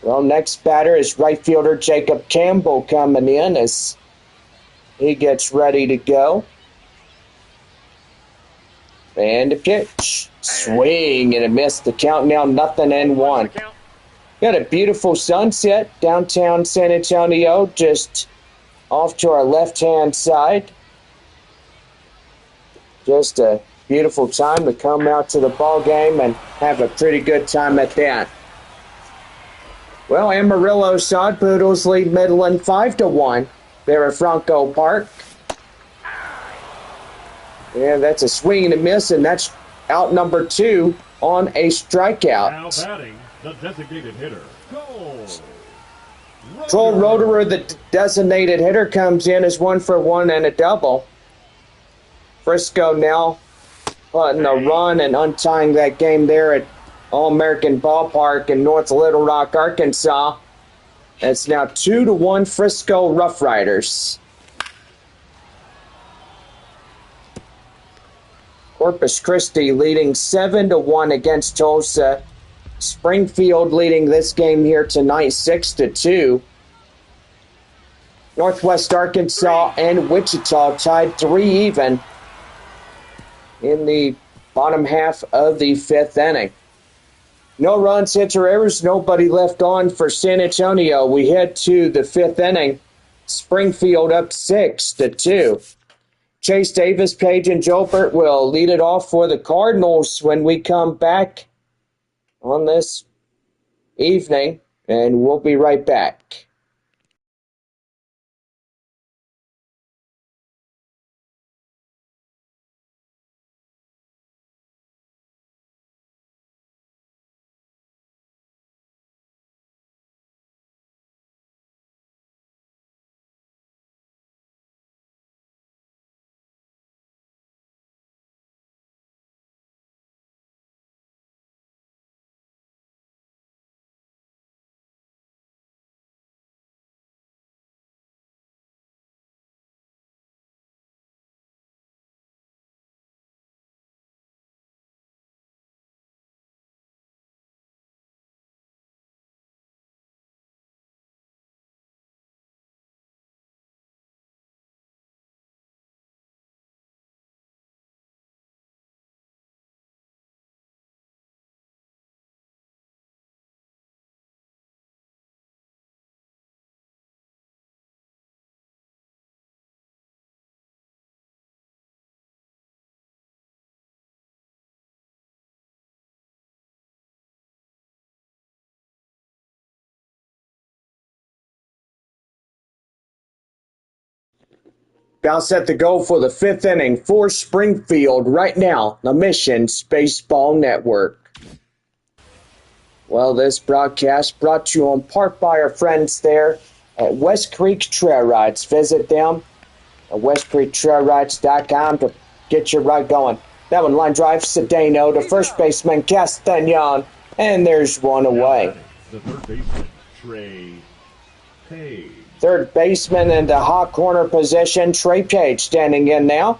Well, next batter is right fielder Jacob Campbell coming in as he gets ready to go. And the pitch. Swing and a miss. The count now 0-1. Got a beautiful sunset downtown San Antonio, just off to our left-hand side. Just a beautiful time to come out to the ball game and have a pretty good time at that. Well, Amarillo Sod Poodles lead Midland 5-1 there at Franco Park. Yeah, that's a swing and a miss, and that's out number 2 on a strikeout. Now batting, the designated hitter, Cole Roederer, the designated hitter, comes in as 1 for 1 and a double. Frisco now putting a run and untying that game there at All-American Ballpark in North Little Rock, Arkansas. It's now 2-1 Frisco Rough Riders. Corpus Christi leading 7-1 against Tulsa. Springfield leading this game here tonight 6-2. Northwest Arkansas and Wichita tied 3 even in the bottom half of the 5th inning. No runs, hits, or errors, nobody left on for San Antonio. We head to the 5th inning. Springfield up 6-2. Chase Davis, Page, and Jobert will lead it off for the Cardinals when we come back on this evening, and we'll be right back. Now set to go for the 5th inning for Springfield right now, the Missions Baseball Network. Well, this broadcast brought to you in part by our friends there at West Creek Trail Rides. Visit them at westcreektrailrides.com to get your ride going. That one line drive, Cedeno to first baseman Castañon, and there's one away. The third baseman, Trey Page. Third baseman in the hot corner position, Trey Page standing in now.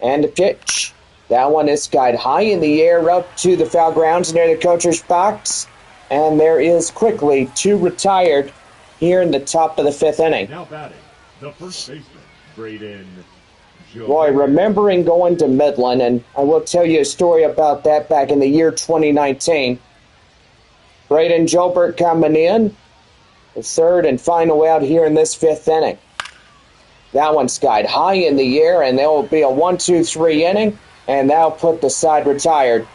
And the pitch. That one is skied high in the air up to the foul grounds near the coacher's box. And there is quickly 2 retired here in the top of the 5th inning. Now batting, the first baseman, Braden Joe. Roy, remembering going to Midland, and I will tell you a story about that back in the year 2019. Braden Gilbert coming in. The third and final out here in this fifth inning. That one skied high in the air, and there will be a 1-2-3 inning, and that'll put the side retired.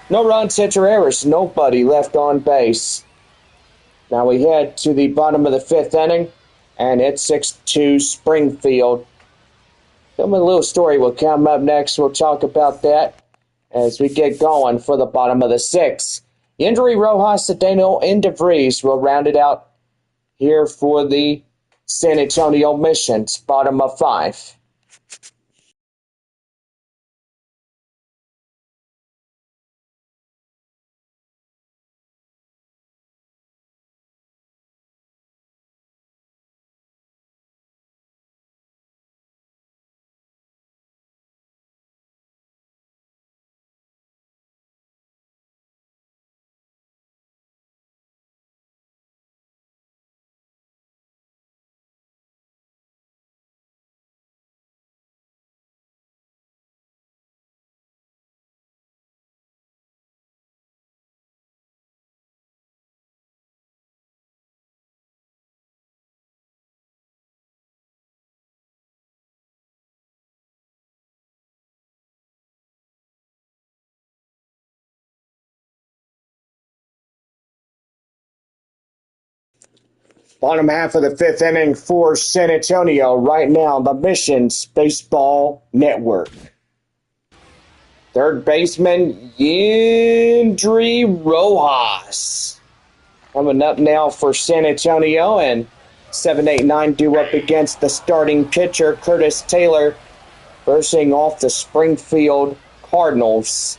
No runs, hits, or errors. Nobody left on base. Now we head to the bottom of the fifth inning, and it's 6-2 Springfield. Then a little story will come up next. We'll talk about that as we get going for the bottom of the sixth. Injury, Rojas, Cedeno, and DeVries will round it out here for the San Antonio Missions, bottom of five. Bottom half of the fifth inning for San Antonio right now, the Missions Baseball Network. Third baseman, Yendry Rojas. Coming up now for San Antonio, and 7-8-9 due up against the starting pitcher, Curtis Taylor, versing off the Springfield Cardinals.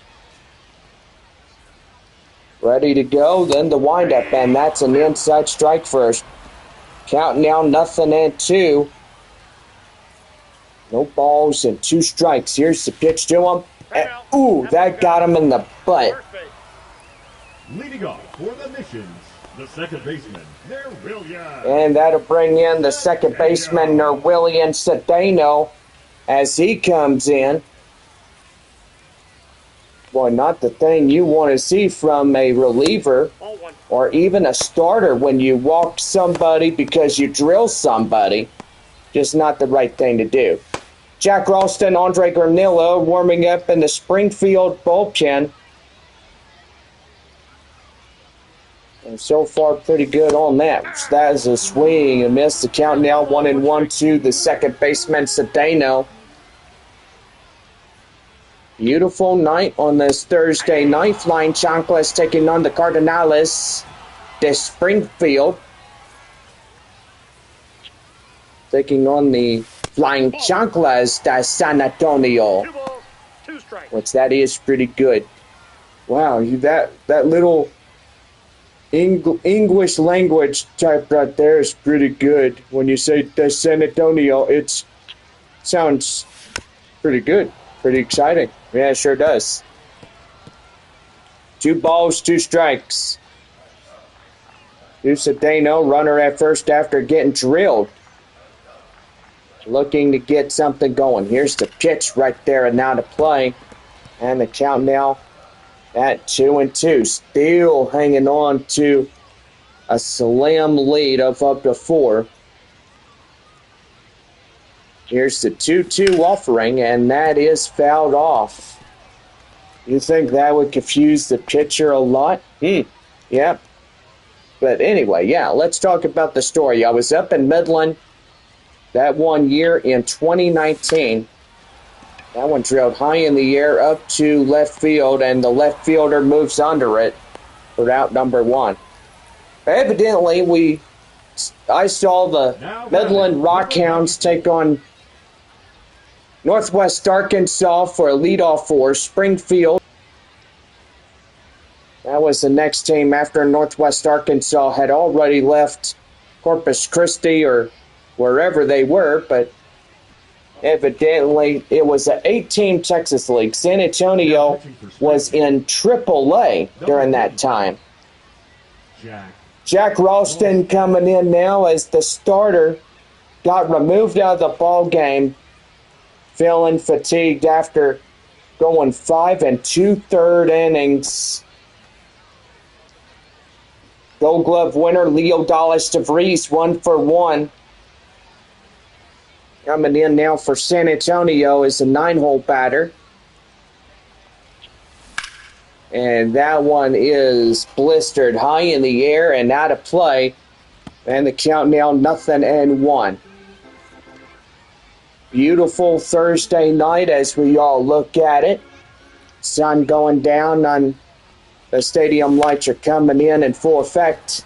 Ready to go, then the windup, and that's an inside strike first. Count now 0-2. No balls and 2 strikes. Here's the pitch to him. And, ooh, that got him in the butt. Leading off for the Missions, the second baseman, Nerwillian. And that'll bring in the second baseman, Nerwillian Cedeno, as he comes in. Boy, not the thing you want to see from a reliever or even a starter when you walk somebody because you drill somebody. Just not the right thing to do. Jack Ralston, Andre Granillo warming up in the Springfield bullpen. And so far, pretty good on that. That is a swing and miss. The count now 1-1 to the second baseman, Cedeno. Beautiful night on this Thursday night. Flying Chanclas taking on the Cardinals de Springfield. Taking on the Flying Chanclas de San Antonio. 2 balls, 2 strikes. Which that is pretty good. Wow, that little English language type right there is pretty good. When you say de San Antonio, it sounds pretty good. Pretty exciting. Yeah, it sure does. 2 balls, 2 strikes. Cedeno, runner at first after getting drilled. Looking to get something going. Here's the pitch right there and now to play. And the count now at 2-2. Still hanging on to a slim lead of up to 4. Here's the 2-2 offering, and that is fouled off. You think that would confuse the pitcher a lot? Yep. But anyway, yeah, let's talk about the story. I was up in Midland that one year in 2019. That one drilled high in the air up to left field, and the left fielder moves under it for out number 1. Evidently, I saw the Midland Rockhounds take on Northwest Arkansas for a leadoff for Springfield. That was the next team after Northwest Arkansas had already left Corpus Christi or wherever they were, but evidently it was an 8-team Texas League. San Antonio was in AAA during that time. Jack Ralston coming in now as the starter. Got removed out of the ball game, feeling fatigued after going 5 2/3 innings. Gold Glove winner Leo Dallas DeVries, 1-for-1. Coming in now for San Antonio is a 9-hole batter. And that one is blistered high in the air and out of play. And the count now 0-1. Beautiful Thursday night as we all look at it. Sun going down on the stadium, lights are coming in full effect.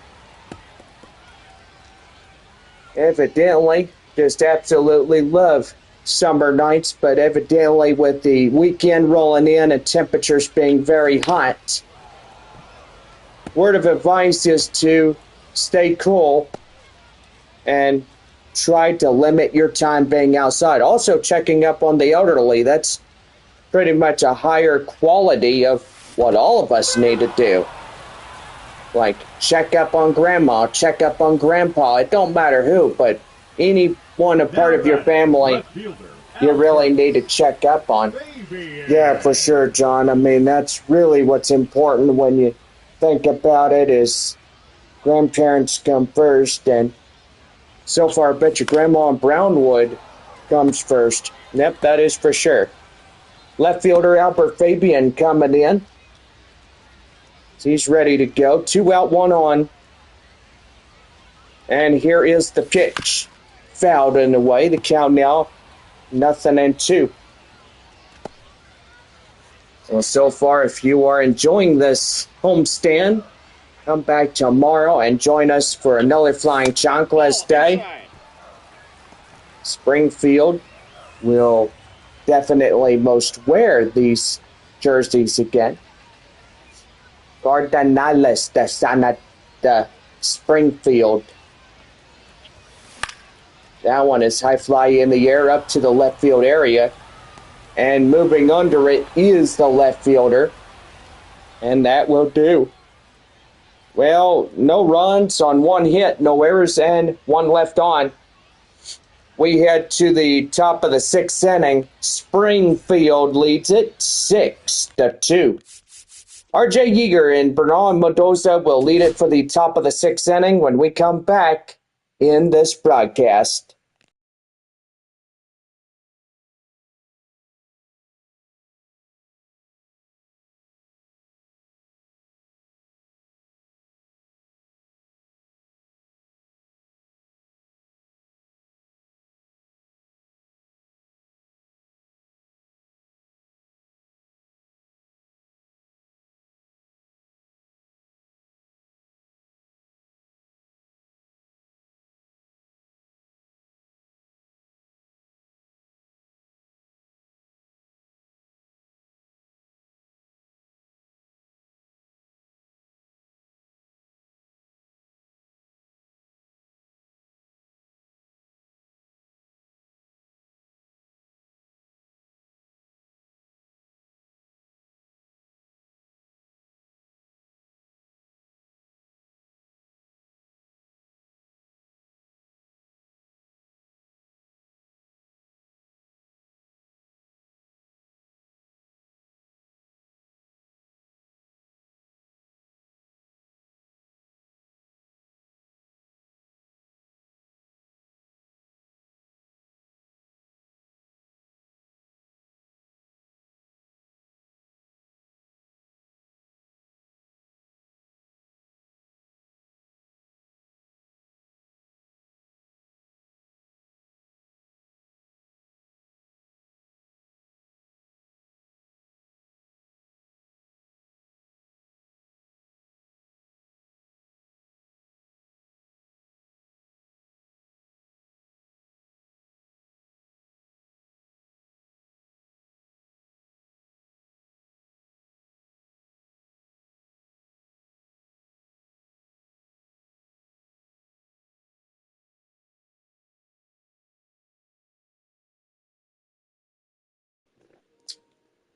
Evidently, just absolutely love summer nights, but evidently with the weekend rolling in and temperatures being very hot, word of advice is to stay cool and try to limit your time being outside. Also checking up on the elderly. That's pretty much a higher quality of what all of us need to do. Like check up on grandma, check up on grandpa. It don't matter who, but anyone a part of your family you really need to check up on. Yeah, for sure, John. I mean, that's really what's important when you think about it, is grandparents come first, and so far I bet your grandma in Brownwood comes first. Yep, that is for sure. Left fielder Albert Fabian coming in. He's ready to go. 2 out, 1 on. And here is the pitch. Fouled in the way. The count now 0-2. Well, so far, if you are enjoying this homestand, come back tomorrow and join us for another Flying Chanclas Day. Springfield will definitely most wear these jerseys again. Cardinals de Springfield. That one is high fly in the air up to the left field area. And moving under it is the left fielder. And that will do. Well, no runs on 1 hit, no errors, and 1 left on. We head to the top of the 6th inning. Springfield leads it 6-2. RJ Yeager and Bernal Mendoza will lead it for the top of the 6th inning when we come back in this broadcast.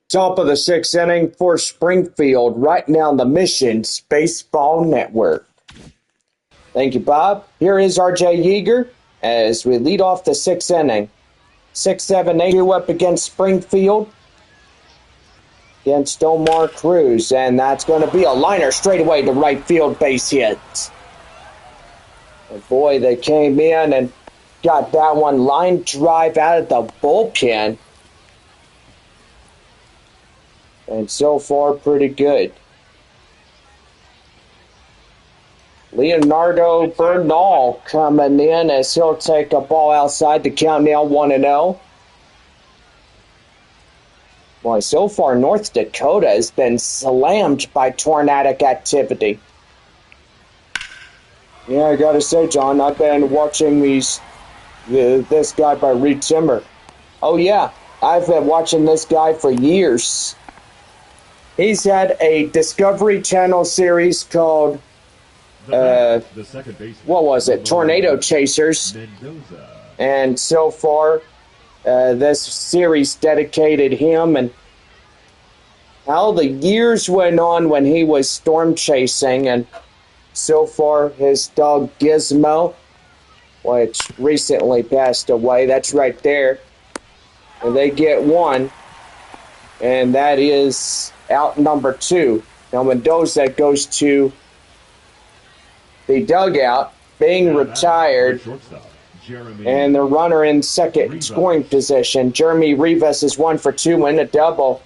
Top of the 6th inning for Springfield, right now on the Missions Baseball Network. Thank you, Bob. Here is RJ Yeager as we lead off the 6th inning. 6, 7, 8 up against Springfield. against Omar Cruz, and that's going to be a liner straight away to right field, base hit. And boy, they came in and got that one line drive out of the bullpen. And so far, pretty good. Leonardo Bernal coming in as he'll take a ball outside the count now 1-0. Boy, so far North Dakota has been slammed by tornadic activity. Yeah, I gotta say, John, I've been watching this guy by Reed Timmer. Oh yeah, I've been watching this guy for years. He's had a Discovery Channel series called The second baseman, what was it? Tornado Chasers. Mendoza. And so far, this series dedicated him and how the years went on when he was storm chasing. And so far, his dog Gizmo, which recently passed away, that's right there. And they get one, and that is out number 2. Now Mendoza goes to the dugout, being retired, and the runner in second scoring position. Jeremy Rivas is 1 for 2 in a double.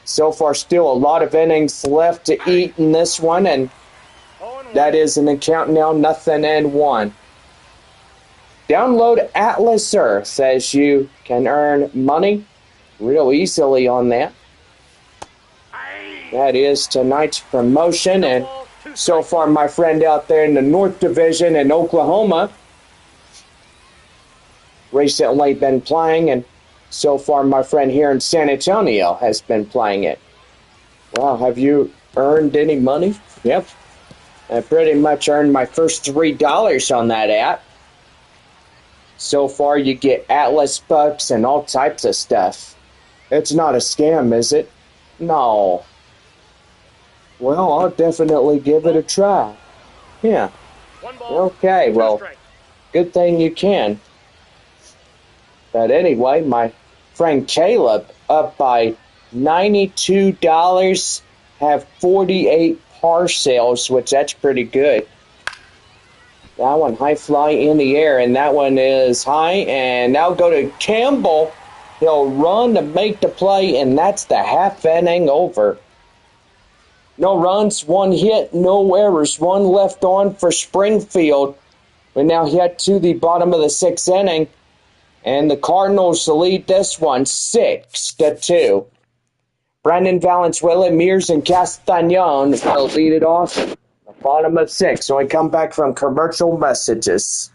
So far, still a lot of innings left to eat in this one, and that is an account now 0-1. Download Atlas Earth as you can earn money real easily on that. That is tonight's promotion, and so far, my friend out there in the North Division in Oklahoma recently been playing, and so far, my friend here in San Antonio has been playing it. Wow, have you earned any money? Yep. I pretty much earned my first $3 on that app. So far, you get Atlas Bucks and all types of stuff. It's not a scam, is it? No. Well, I'll definitely give it a try. Yeah. Okay, well, good thing you can. But anyway, my friend Caleb up by $92, have 48 par sales, which that's pretty good. That one high fly in the air, and that one is high. And now go to Campbell. He'll run to make the play, and that's the half inning over. No runs, 1 hit, no errors, 1 left on for Springfield. We now head to the bottom of the 6th inning, and the Cardinals lead this one 6-2. Brandon Valenzuela, Mears, and Castañon will lead it off the bottom of 6. So we come back from commercial messages.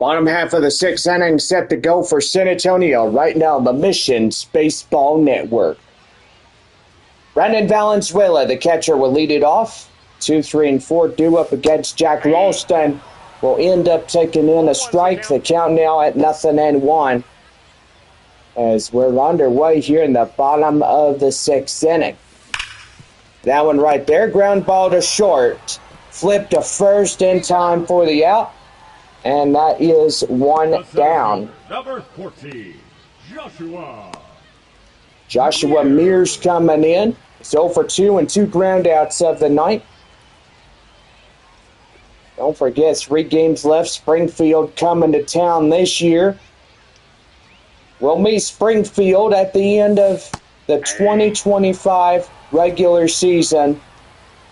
Bottom half of the sixth inning set to go for San Antonio right now on the Missions Baseball Network. Brandon Valenzuela, the catcher, will lead it off. 2, 3, and 4 due up against Jack Ralston. Will end up taking in a strike. The count now at 0-1 as we're underway here in the bottom of the sixth inning. That one right there, ground ball to short. Flip to first in time for the out. And that is one down. Number 14, Joshua Mears coming in. It's 0 for 2 and 2 groundouts of the night. Don't forget, 3 games left. Springfield coming to town this year. We'll meet Springfield at the end of the 2025 regular season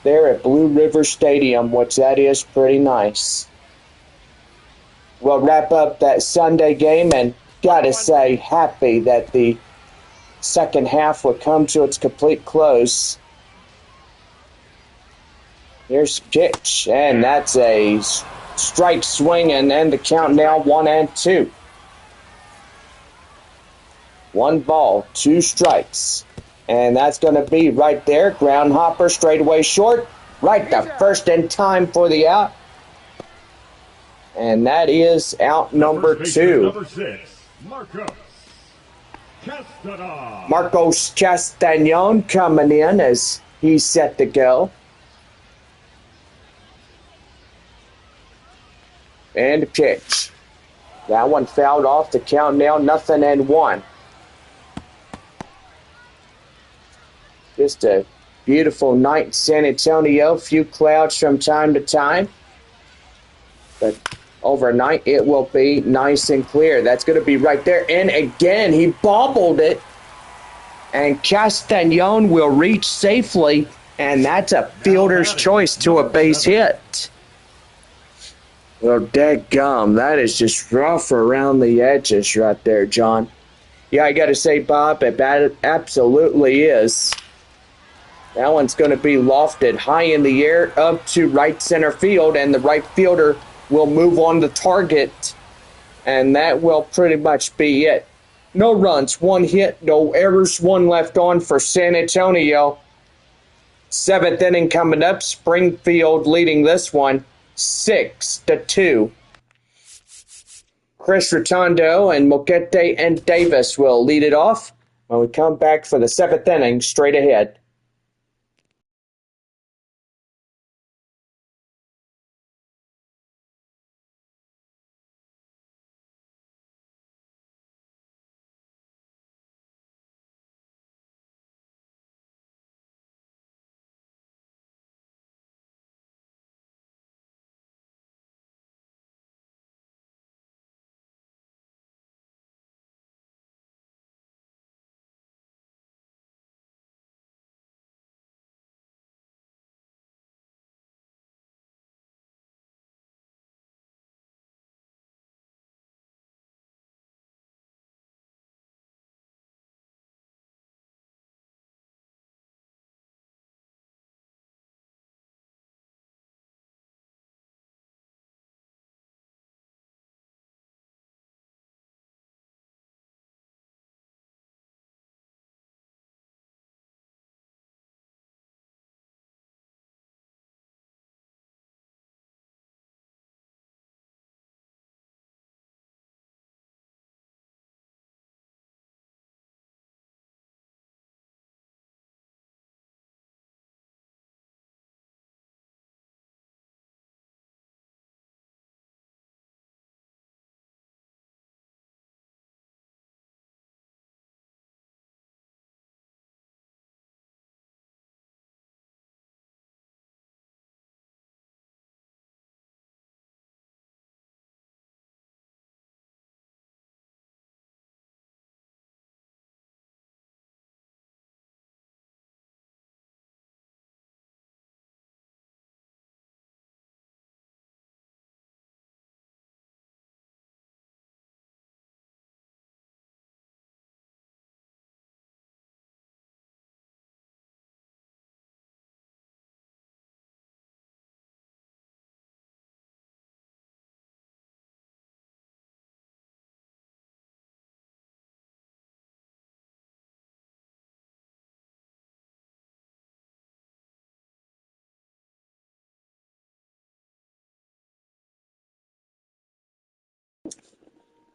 there at Blue River Stadium, which that is pretty nice. We'll wrap up that Sunday game, and gotta say, happy that the second half would come to its complete close. Here's a pitch, and that's a strike swing, and the count now 1-2. 1 ball, 2 strikes. And that's going to be right there. Ground hopper, straightaway short. Right to first in time for the out. And that is out number 2. Number 6, Marcos Castañon coming in as he's set to go. And pitch. That one fouled off. The count now 0-1. Just a beautiful night in San Antonio. Few clouds from time to time. But overnight it will be nice and clear. That's going to be right there. And again, he bobbled it. And Castañon will reach safely. And that's a fielder's choice to a base hit. Well, dadgum, that is just rough around the edges right there, John. Yeah, I got to say, Bob, it absolutely is. That one's going to be lofted high in the air up to right center field, and the right fielder will move on the target, and that will pretty much be it. No runs, 1 hit, no errors, 1 left on for San Antonio. 7th inning coming up. Springfield leading this one 6-2. Chris Rotundo and Moquete and Davis will lead it off when we come back for the 7th inning straight ahead.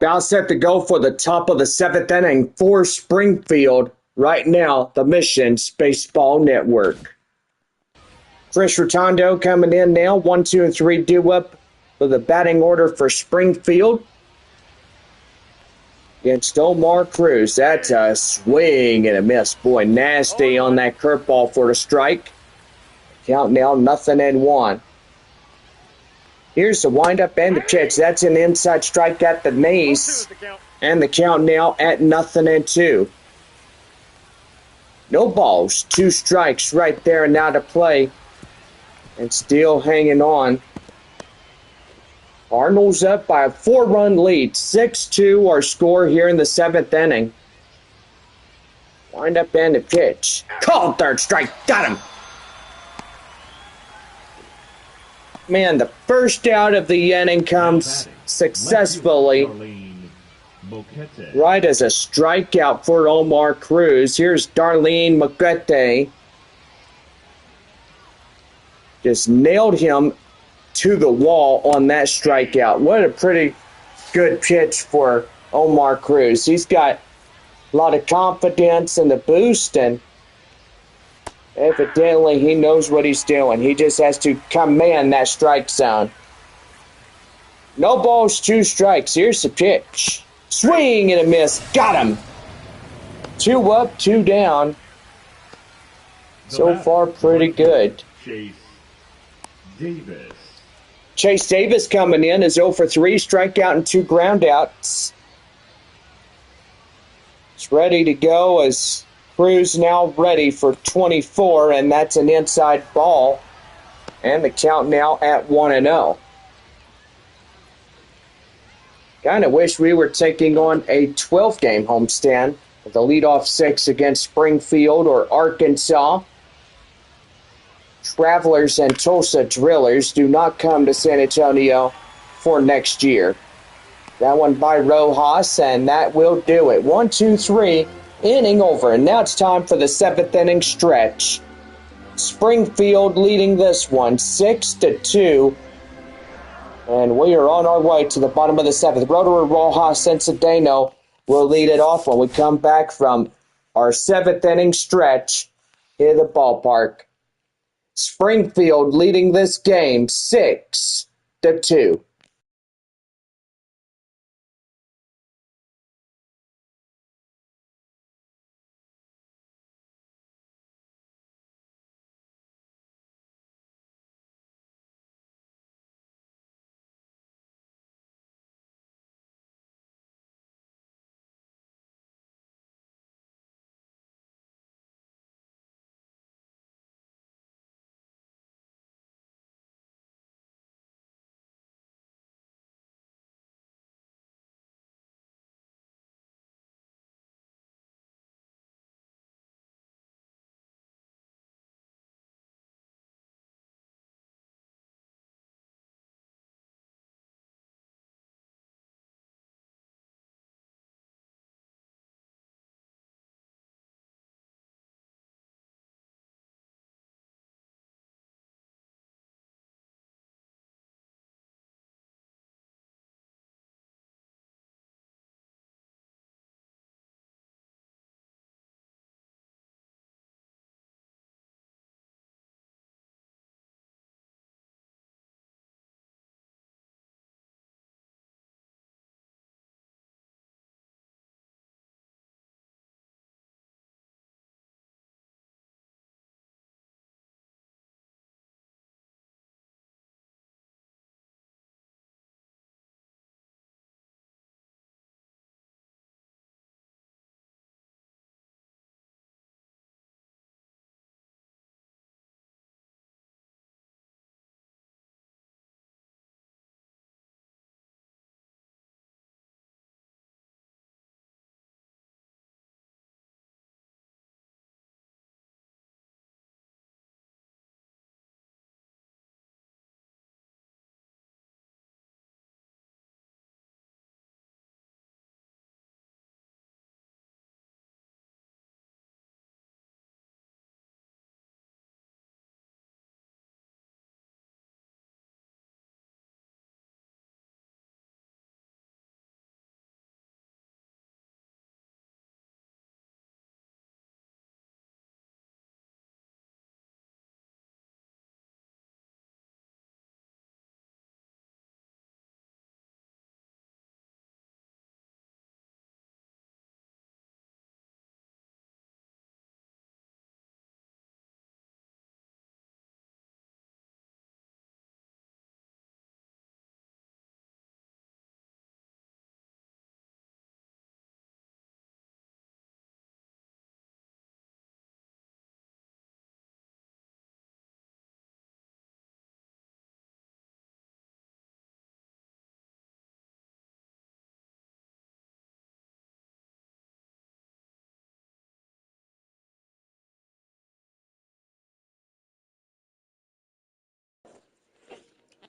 About set to go for the top of the 7th inning for Springfield. Right now, the Missions Baseball Network. Chris Rotondo coming in now. 1, 2, and 3 due up for the batting order for Springfield. Against Omar Cruz. That's a swing and a miss. Boy, nasty on that curveball for the strike. Count now, 0-1. Here's the windup and the pitch. That's an inside strike at the knees. And the count now at 0-2. No balls, 2 strikes right there now to play. And still hanging on. Cardinals up by a 4-run lead. 6-2 our score here in the 7th inning. Wind up and the pitch. Called third strike. Got him. Man, the first out of the inning comes successfully. Right as a strikeout for Omar Cruz. Here's Darlene Maquette. Just nailed him to the wall on that strikeout. What a pretty good pitch for Omar Cruz. He's got a lot of confidence in the boost, and evidently he knows what he's doing. He just has to command that strike zone. No balls, 2 strikes. Here's the pitch. Swing and a miss. Got him. 2 up, 2 down. So far, pretty good. Chase Davis coming in is 0 for 3, strikeout and 2 groundouts. It's ready to go as Cruz now ready for 24, and that's an inside ball. And the count now at 1-0. Kind of wish we were taking on a 12-game homestand with a leadoff 6 against Springfield or Arkansas. Travelers and Tulsa Drillers do not come to San Antonio for next year. That one by Rojas, and that will do it. 1, 2, 3, inning over. And now it's time for the 7th inning stretch. Springfield leading this one 6-2. And we are on our way to the bottom of the 7th. Rotary Rojas and Cedeno will lead it off when we come back from our 7th inning stretch in the ballpark. Springfield leading this game 6-2.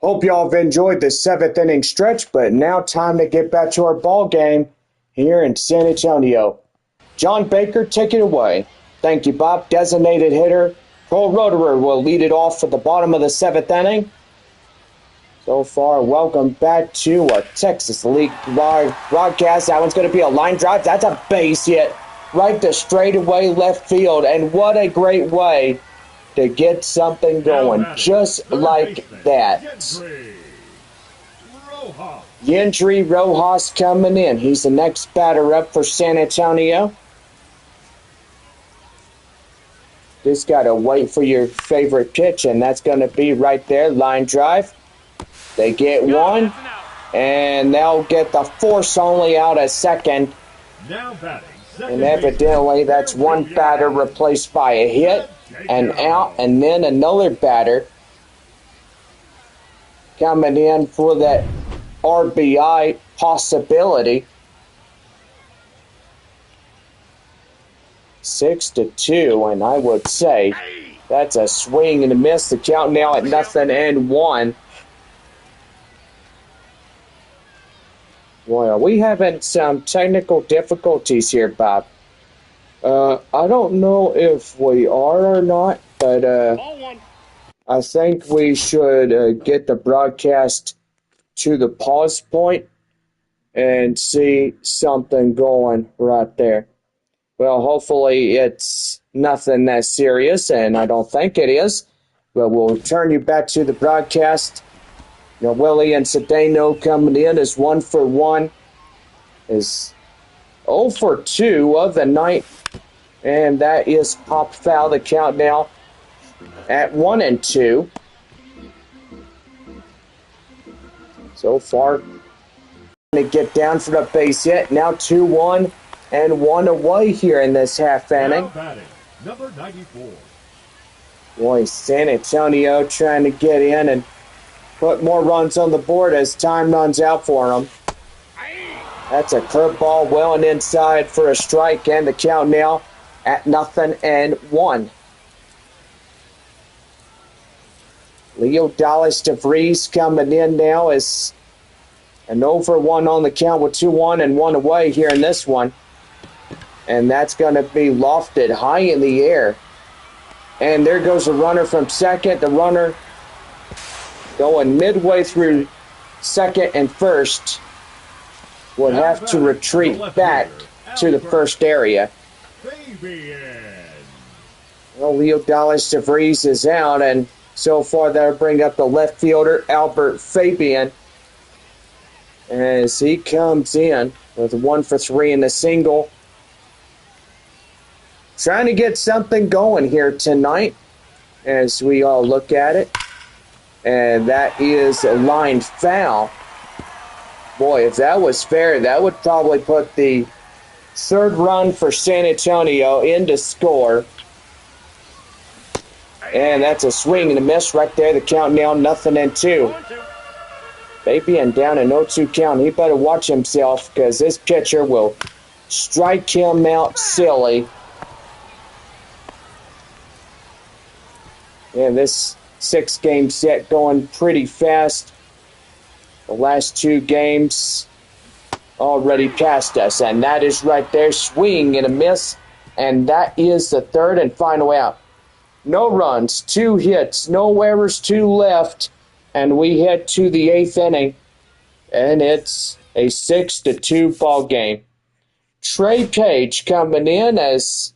Hope y'all have enjoyed the 7th inning stretch, but now time to get back to our ball game here in San Antonio. John Baker, take it away. Thank you, Bob. Designated hitter Cole Roederer will lead it off for the bottom of the 7th inning. So far, welcome back to our Texas League broadcast. That one's going to be a line drive. That's a base hit right to straightaway left field. And what a great way to get something going, just like that. Yendry Rojas coming in. He's the next batter up for San Antonio. Just got to wait for your favorite pitch, and that's going to be right there, line drive. They get one, and they'll get the force only out at second. And evidently, that's one batter replaced by a hit and out, and then another batter coming in for that RBI possibility. 6-2, and I would say that's a swing and a miss. The count now at 0-1. Boy, are we having some technical difficulties here, Bob? I don't know if we are or not, but I think we should get the broadcast to the pause point and see something going right there. Well, hopefully it's nothing that serious, and I don't think it is. But we'll turn you back to the broadcast. You know, Willie and Cedeno coming in as 1 for 1. Is 0 for 2 of the night. And that is pop foul. The count now at 1-2. So far, to get down for the base hit. Now 2-1 and 1 away here in this half inning. Number 94. Boy, San Antonio trying to get in and put more runs on the board as time runs out for them. That's a curveball well and inside for a strike, and the count now at 0-1. Leo Dallas DeVries coming in now as an 0 for 1 on the count with 2-1 and 1 away here in this one. And that's going to be lofted high in the air. And there goes a runner from second. The runner going midway through second and first would have to retreat back to the first area. Well, Leo Dallas DeVries is out, and so far that'll bring up the left fielder, Albert Fabian, as he comes in with 1 for 3 in the single. Trying to get something going here tonight as we all look at it. And that is a line foul. Boy, if that was fair, that would probably put the third run for San Antonio into score. And that's a swing and a miss right there. The count now 0-2. Fabian down an 0-2 count. He better watch himself because this pitcher will strike him out silly. And this 6-game set going pretty fast. The last 2 games already passed us. And that is right there, swing and a miss. And that is the third and final out. No runs, 2 hits, no errors, 2 left. And we head to the 8th inning. And it's a 6-2 ball game. Trey Page coming in as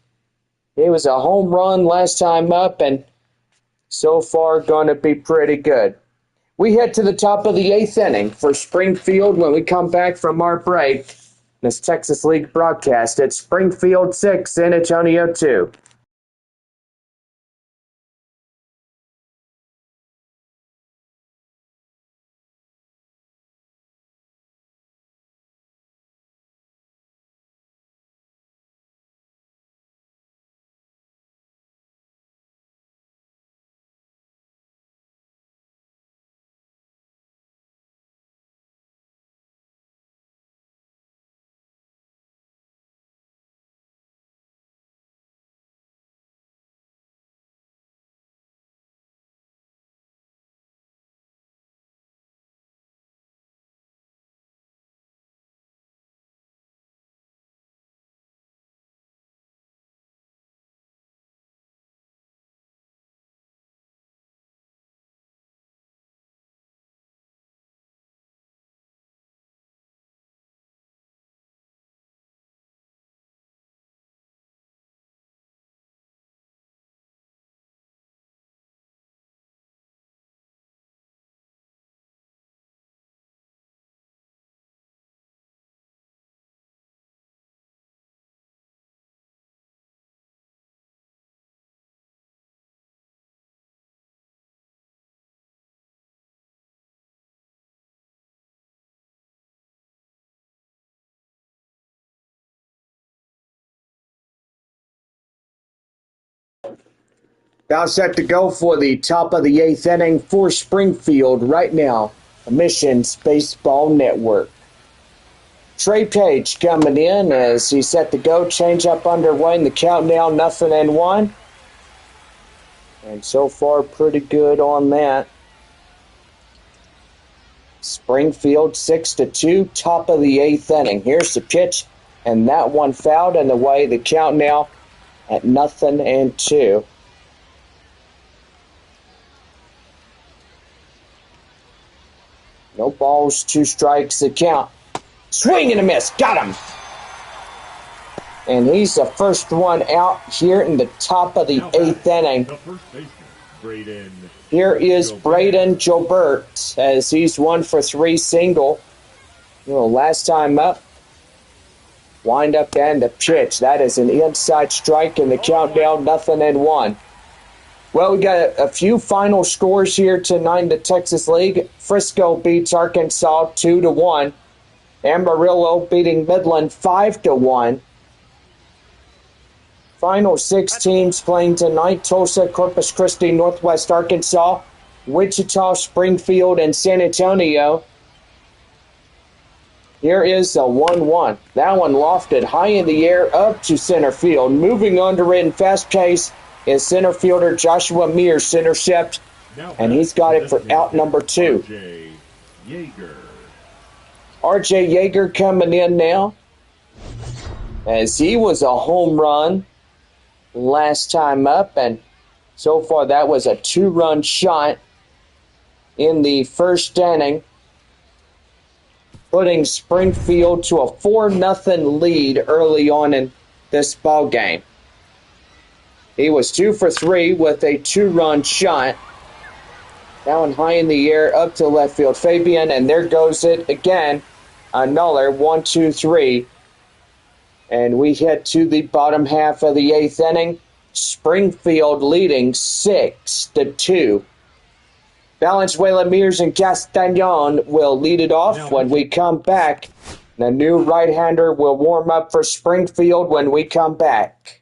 he was a home run last time up, and so far going to be pretty good. We head to the top of the 8th inning for Springfield when we come back from our break. This Texas League broadcast at Springfield 6, San Antonio 2. Now set to go for the top of the 8th inning for Springfield right now. Missions Baseball Network. Trey Page coming in as he's set to go. Change up underway in the count now, 0-1. And so far, pretty good on that. Springfield 6-2, top of the 8th inning. Here's the pitch, and that one fouled in the way. The count now at 0-2. No balls, 2 strikes, the count. Swing and a miss, got him. And he's the first one out here in the top of the 8th inning. The first baseman, Braden. Here is Braden Jobert as he's 1 for 3 single. Last time up, wind up and the pitch. That is an inside strike in the countdown, 0-1. Well, we got a few final scores here tonight in the Texas League. Frisco beats Arkansas 2-1. Amarillo beating Midland 5-1. Final 6 teams playing tonight: Tulsa, Corpus Christi, Northwest Arkansas, Wichita, Springfield, and San Antonio. Here is a 1-1. That one lofted high in the air up to center field. Moving under it in fast pace is center fielder Joshua Mears' intercept, and he's got it for out number 2. R.J. Yeager coming in now, as he was a home run last time up, and so far that was a 2-run shot in the first inning, putting Springfield to a 4-0 lead early on in this ball game. He was 2 for 3 with a 2-run shot. That one high in the air up to left field. Fabian, and there goes it again. Another 1-2-3. And we head to the bottom half of the 8th inning. Springfield leading 6-2. Valenzuela, Mears, and Castañon will lead it off when we come back. The new right-hander will warm up for Springfield when we come back.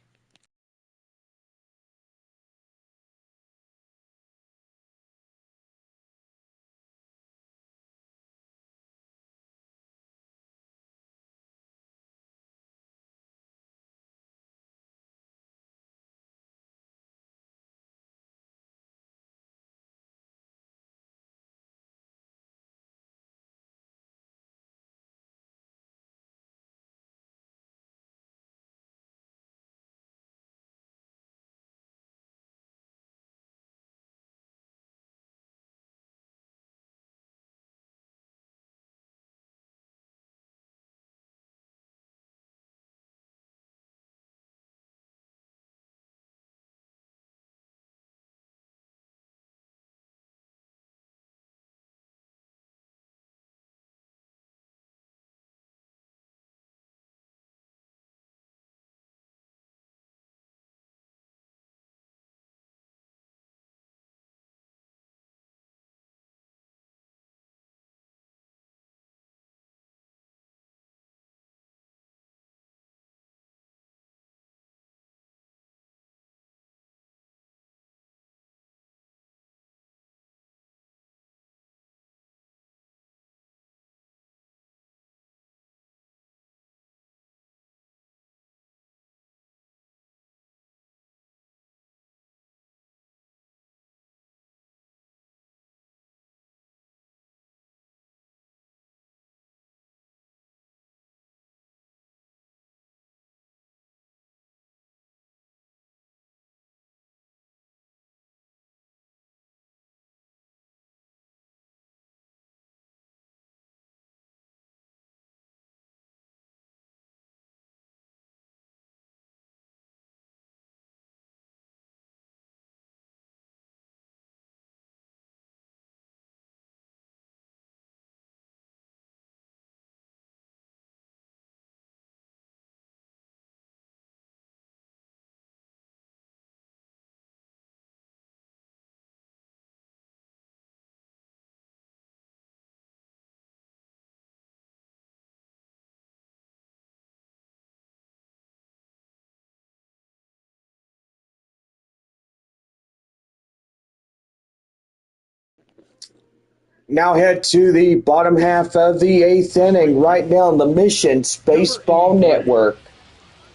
now head to the bottom half of the 8th inning right now on the Missions Baseball Network.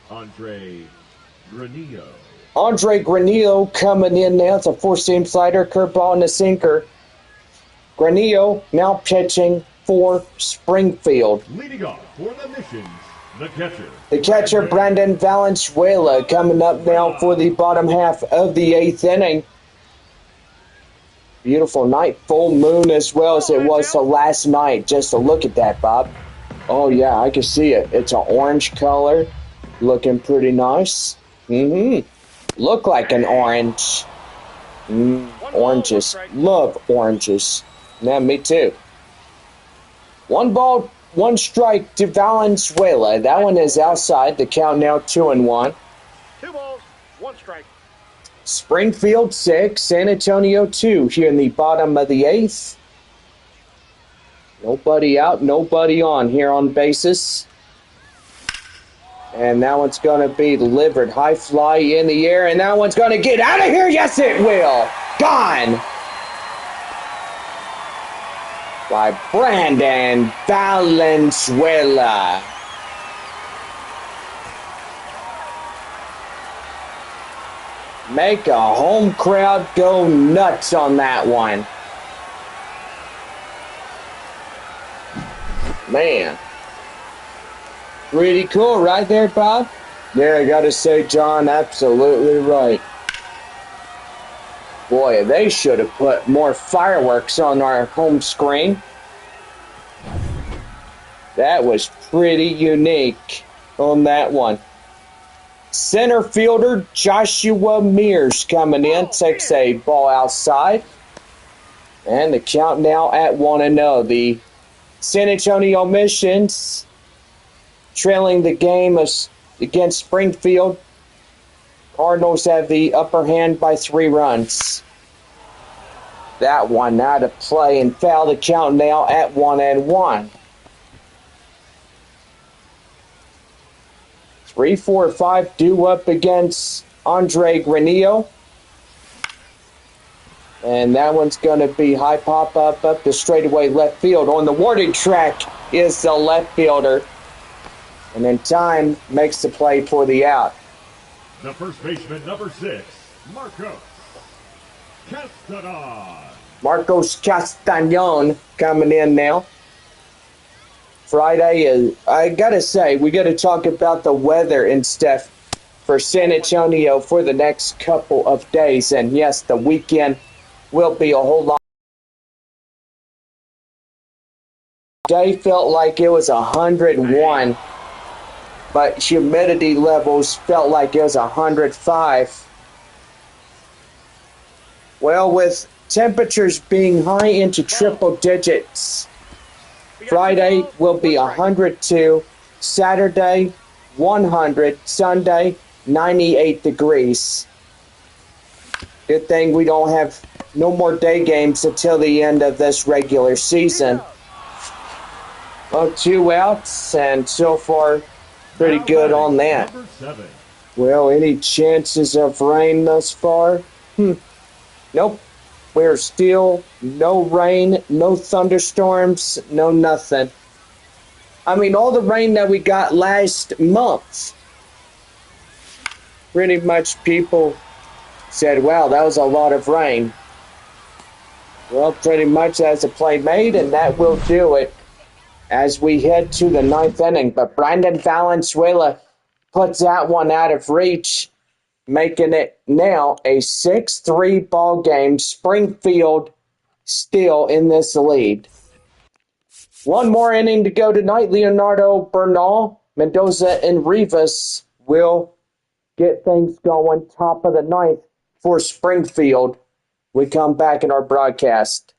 Andre Granillo. Andre Granillo coming in now. It's a four-seam slider, curveball, and a sinker. Granillo now pitching for Springfield. Leading off for the Missions, the catcher. The catcher, Brandon Valenzuela, coming up now for the bottom half of the 8th inning. Beautiful night, full moon as well as it was the last night. Just a look at that, Bob. Oh, yeah, I can see it. It's an orange color, looking pretty nice. Look like an orange. Oranges. Love oranges. Yeah, me too. 1 ball, 1 strike to Valenzuela. That one is outside. The count now 2-1. 2 balls, 1 strike. Springfield 6, San Antonio 2 here in the bottom of the 8th. Nobody out, nobody on here on bases. And that one's going to be delivered. High fly in the air, and that one's going to get out of here. Yes, it will. Gone. By Brandon Valenzuela. Make a home crowd go nuts on that one. Man. Pretty cool right there, Bob? Yeah, I gotta say, John, absolutely right. Boy, they should have put more fireworks on our home screen. That was pretty unique on that one. Center fielder Joshua Mears coming in, takes a ball outside. And the count now at 1-0. The San Antonio Missions trailing the game against Springfield. Cardinals have the upper hand by 3 runs. That one out of play and foul. The count now at 1-1. 3, 4, 5 due up against Andre Granillo. And that one's going to be high pop up the straightaway left field. On the warning track is the left fielder. And then time makes the play for the out. The first baseman, number 6, Marcos Castanon. Marcos Castanon coming in now. Friday is, I gotta say, we gotta talk about the weather and stuff for San Antonio for the next couple of days. And yes, the weekend will be a whole lot. Today felt like it was 101, but humidity levels felt like it was 105. Well, with temperatures being high into triple digits, Friday will be 102, Saturday 100, Sunday 98 degrees. Good thing we don't have no more day games until the end of this regular season. Well, 2 outs, and so far pretty good on that. Well, any chances of rain thus far? Nope. We're still no rain, no thunderstorms, no nothing. I mean, all the rain that we got last month, pretty much people said, wow, that was a lot of rain. Well, pretty much that's a play made, and that will do it as we head to the 9th inning. But Brandon Valenzuela puts that one out of reach, making it now a 6-3 ball game. Springfield still in this lead. One more inning to go tonight. Leonardo Bernal, Mendoza, and Rivas will get things going. Top of the 9th for Springfield. We come back in our broadcast.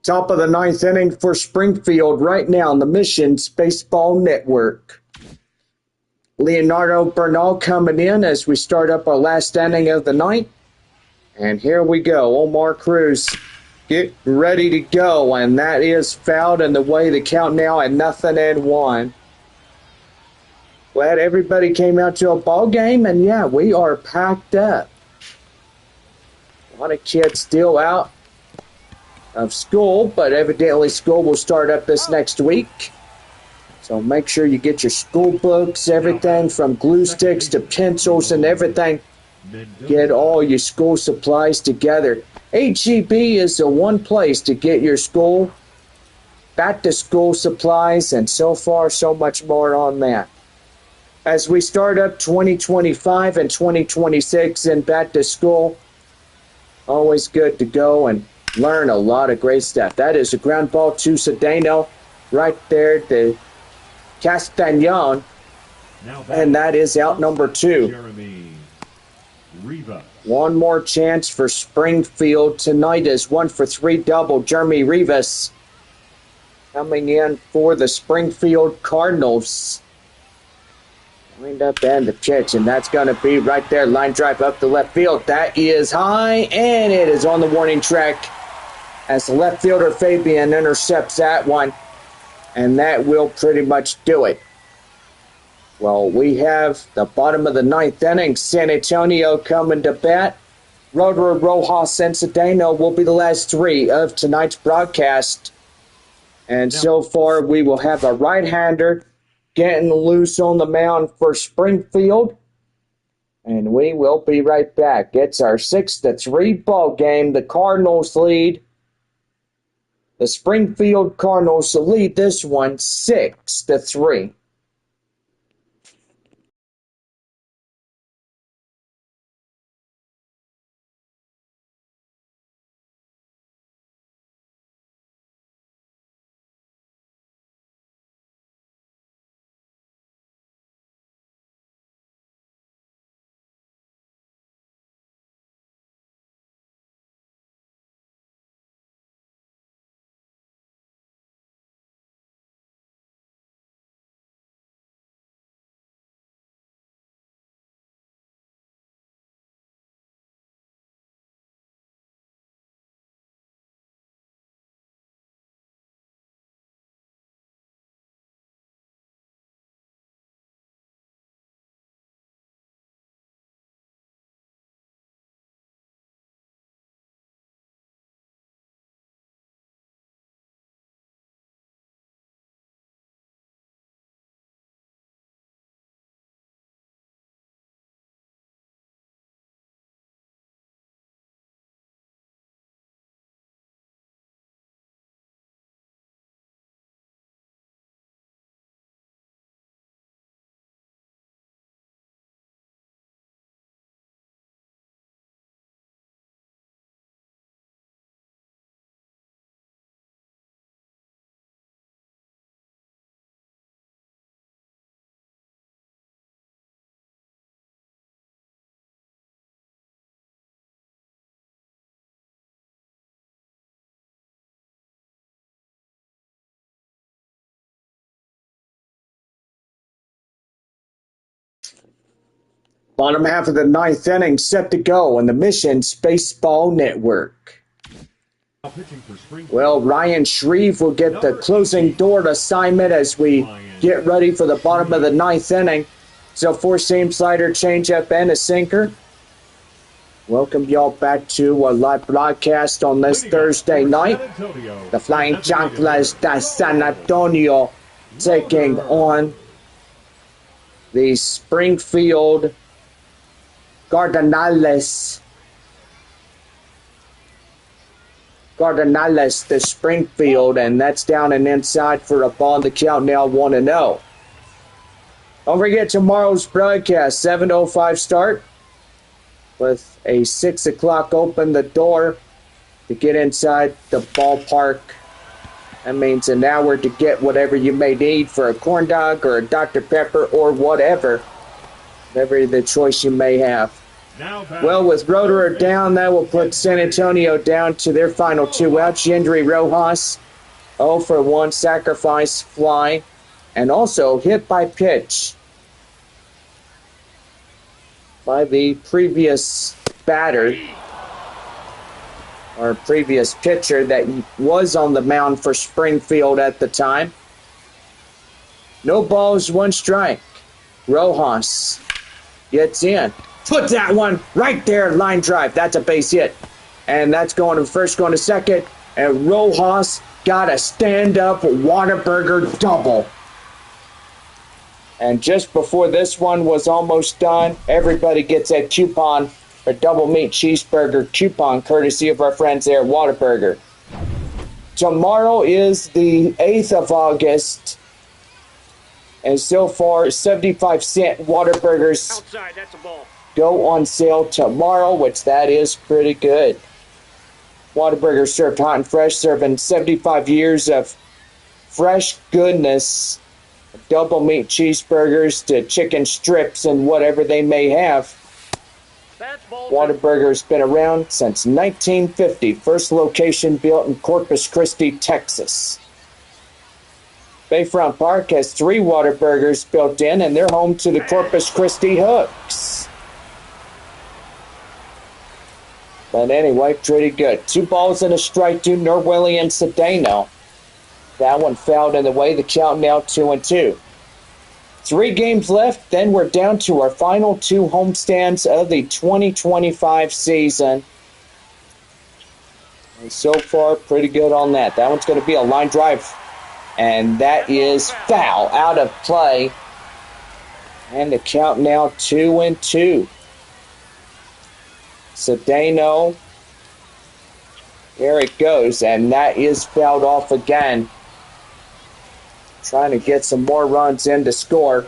Top of the ninth inning for Springfield right now on the Missions Baseball Network. Leonardo Bernal coming in as we start up our last inning of the night. And here we go. Omar Cruz get ready to go. And that is fouled in the way the count now at 0-1. Glad everybody came out to a ball game. And yeah, we are packed up. A lot of kids still out of school, but evidently school will start up this next week. So make sure you get your school books, everything from glue sticks to pencils and everything. Get all your school supplies together. HEB is the one place to get your school, back to school supplies, and so far so much more on that. As we start up 2025 and 2026 in back to school, always good to go and learn a lot of great stuff. That is a ground ball to Cedeno right there to Castagnon, and that is out number 2. One more chance for Springfield tonight is 1 for 3 double. Jeremy Rivas coming in for the Springfield Cardinals. Wind up and the pitch, and that's going to be right there. Line drive up the left field. That is high, and it is on the warning track as the left fielder Fabian intercepts that one, and that will pretty much do it. Well, we have the bottom of the ninth inning. San Antonio coming to bat. Roder, Rojas, and Cedeno will be the last 3 of tonight's broadcast. And so far, we will have a right-hander getting loose on the mound for Springfield. And we will be right back. It's our 6-3 ball game. The Cardinals lead. The Springfield Cardinals lead this one 6-3. Bottom half of the ninth inning set to go on the Missions Baseball Network. Well, Ryan Shreve will get the closing door assignment as we get ready for the bottom of the ninth inning. So 4-seam slider, changeup, and a sinker. Welcome y'all back to a live broadcast on this Thursday night. The Flying Chanclas de San Antonio taking on the Springfield Cardinals to Springfield, and that's down and inside for a ball in the count now 1-0. Don't forget tomorrow's broadcast, 7:05 start, with a 6 o'clock open the door to get inside the ballpark. That means an hour to get whatever you may need for a corn dog or a Dr. Pepper or whatever the choice you may have. Now Well, with Roederer down, that will put San Antonio down to their final 2 outs. Yendry Rojas, 0 for 1 sacrifice fly, and also hit by pitch by the previous batter, or previous pitcher that was on the mound for Springfield at the time. No balls, 1 strike. Rojas gets in. Put that one right there, line drive. That's a base hit. And that's going to first, going to second. And Rojas got a stand-up Whataburger double. And just before this one was almost done, everybody gets a coupon, a double meat cheeseburger coupon, courtesy of our friends there at Whataburger. Tomorrow is the 8th of August. And so far, 75-cent Whataburgers Outside, that's a ball. go on sale tomorrow, which that is pretty good. Whataburger served hot and fresh, serving 75 years of fresh goodness. Double meat cheeseburgers to chicken strips and whatever they may have. That's ball. Whataburger's been around since 1950. First location built in Corpus Christi, Texas. Bayfront Park has 3 Whataburgers built in, and they're home to the Corpus Christi Hooks. But anyway, pretty good. 2 balls and a strike to Norwilly and Cedeno. That one fouled in the way. The count now 2-2. 3 games left, then we're down to our final 2 homestands of the 2025 season. And so far, pretty good on that. That one's going to be a line drive. And that is foul, out of play. And the count now 2-2. Cedeno. There it goes, and that is fouled off again. Trying to get some more runs in to score.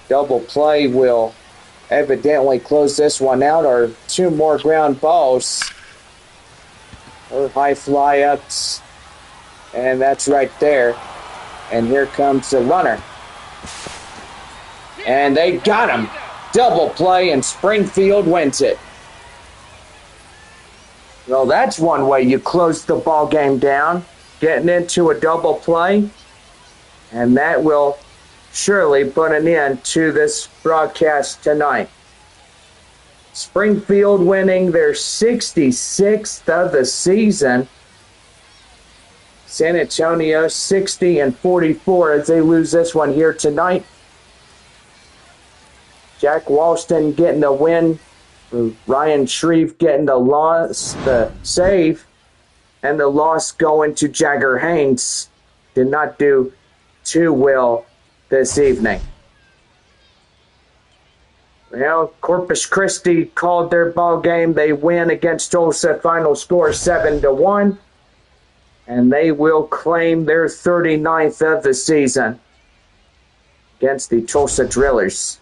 Double play will evidently close this one out, or 2 more ground balls. Or high fly ups. And that's right there. And here comes the runner. And they got him. Double play, and Springfield wins it. Well, that's one way you close the ball game down. Getting into a double play. And that will surely put an end to this broadcast tonight. Springfield winning their 66th of the season. San Antonio 60-44 as they lose this one here tonight. Jack Walston getting the win. Ryan Shreve getting the save. And the loss going to Jagger Haynes. Did not do too well this evening. Well, Corpus Christi called their ball game. They win against Tulsa. Final score 7-1. And they will claim their 39th of the season against the Tulsa Drillers.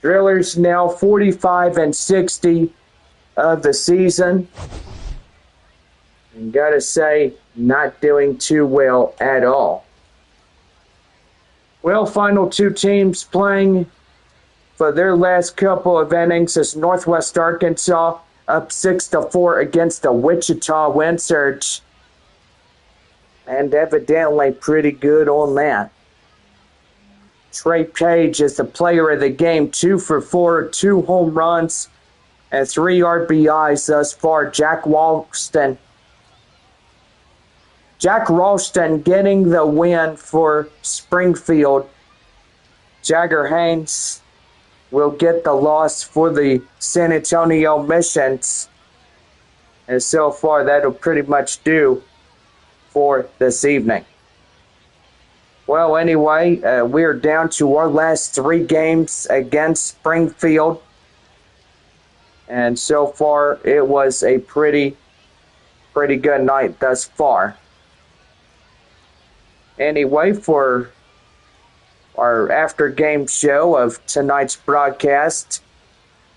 Drillers now 45-60 of the season. And gotta say, not doing too well at all. Well, final 2 teams playing for their last couple of innings is Northwest Arkansas up 6-4 against the Wichita Wind Surge. And evidently pretty good on that. Trey Page is the player of the game, 2 for 4, 2 home runs, and 3 RBIs thus far. Jack Ralston getting the win for Springfield. Jagger Haynes will get the loss for the San Antonio Missions. And so far, that'll pretty much do for this evening. Well, anyway, we're down to our last 3 games against Springfield. And so far, it was a pretty good night thus far. Anyway, for our after-game show of tonight's broadcast,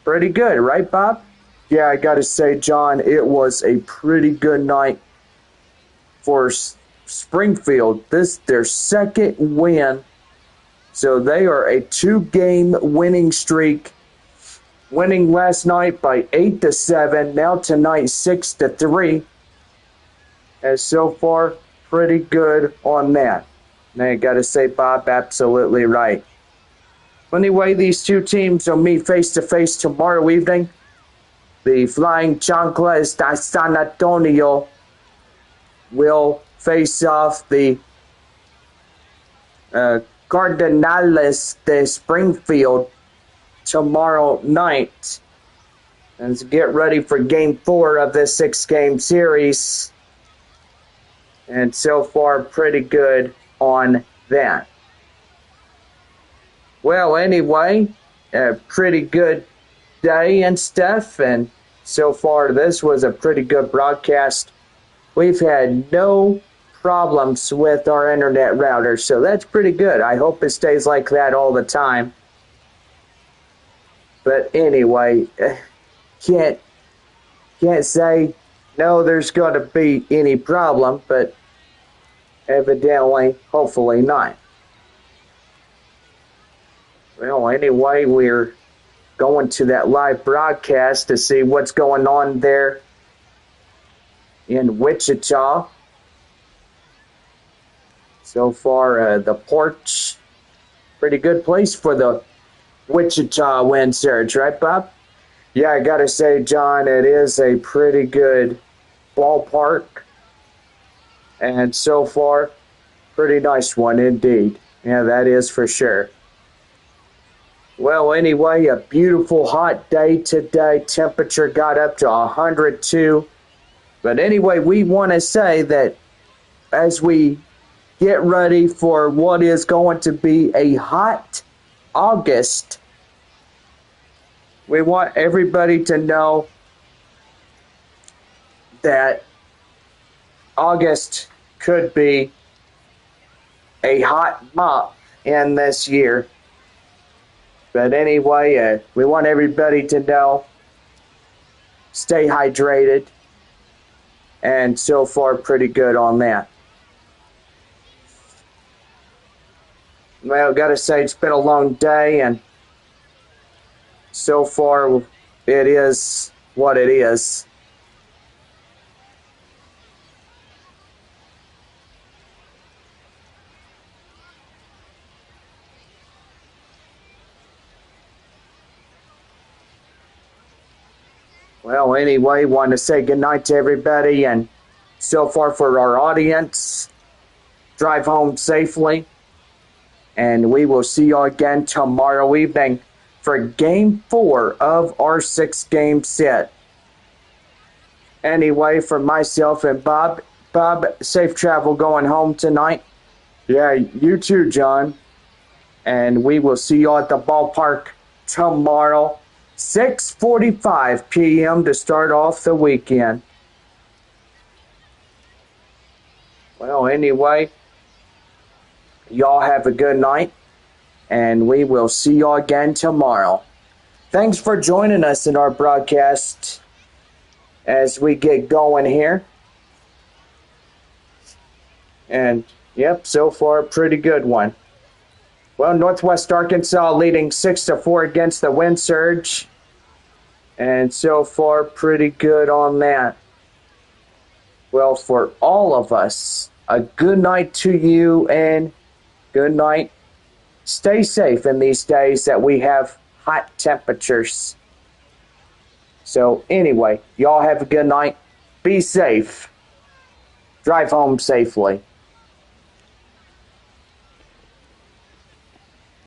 pretty good, right, Bob? Yeah, I got to say, John, it was a pretty good night for Springfield. This their second win, so they are a 2-game winning streak winning last night by 8-7. Now tonight 6-3. And so far, pretty good on that. And I got to say, Bob, absolutely right. Anyway, these two teams will meet face-to-face tomorrow evening. The Flying Chanclas de San Antonio will face off the Cardinals de Springfield tomorrow night. And to get ready for Game 4 of this 6-game series. And so far, pretty good on that. Well, anyway, a pretty good day and stuff, and so far this was a pretty good broadcast. We've had no problems with our internet router, so that's pretty good. I hope it stays like that all the time. But anyway, can't say no there's going to be any problem, but evidently, hopefully not. Well, anyway, we're going to that live broadcast to see what's going on there in Wichita. So far, the porch, pretty good place for the Wichita wind surge, right, Bob? Yeah, I gotta say, John, it is a pretty good ballpark. And so far, pretty nice one indeed. Yeah, that is for sure. Well, anyway, a beautiful hot day today. Temperature got up to 102. But anyway, we want to say that as we get ready for what is going to be a hot August, we want everybody to know that August could be a hot month in this year. But anyway, we want everybody to know, stay hydrated, and so far pretty good on that. Well, gotta say it's been a long day, and so far it is what it is. Well, anyway, want to say goodnight to everybody, and so far for our audience, drive home safely, and we will see you again tomorrow evening for Game 4 of our 6-game set. Anyway, for myself and Bob, safe travel going home tonight. Yeah, you too, John. And we will see you at the ballpark tomorrow. 6:45 p.m. to start off the weekend. Well, anyway, y'all have a good night, and we will see y'all again tomorrow. Thanks for joining us in our broadcast as we get going here. And, yep, so far a pretty good one. Well, Northwest Arkansas leading 6-4 against the wind surge. And so far, pretty good on that. Well, for all of us, a good night to you and good night. Stay safe in these days that we have hot temperatures. So anyway, y'all have a good night. Be safe. Drive home safely.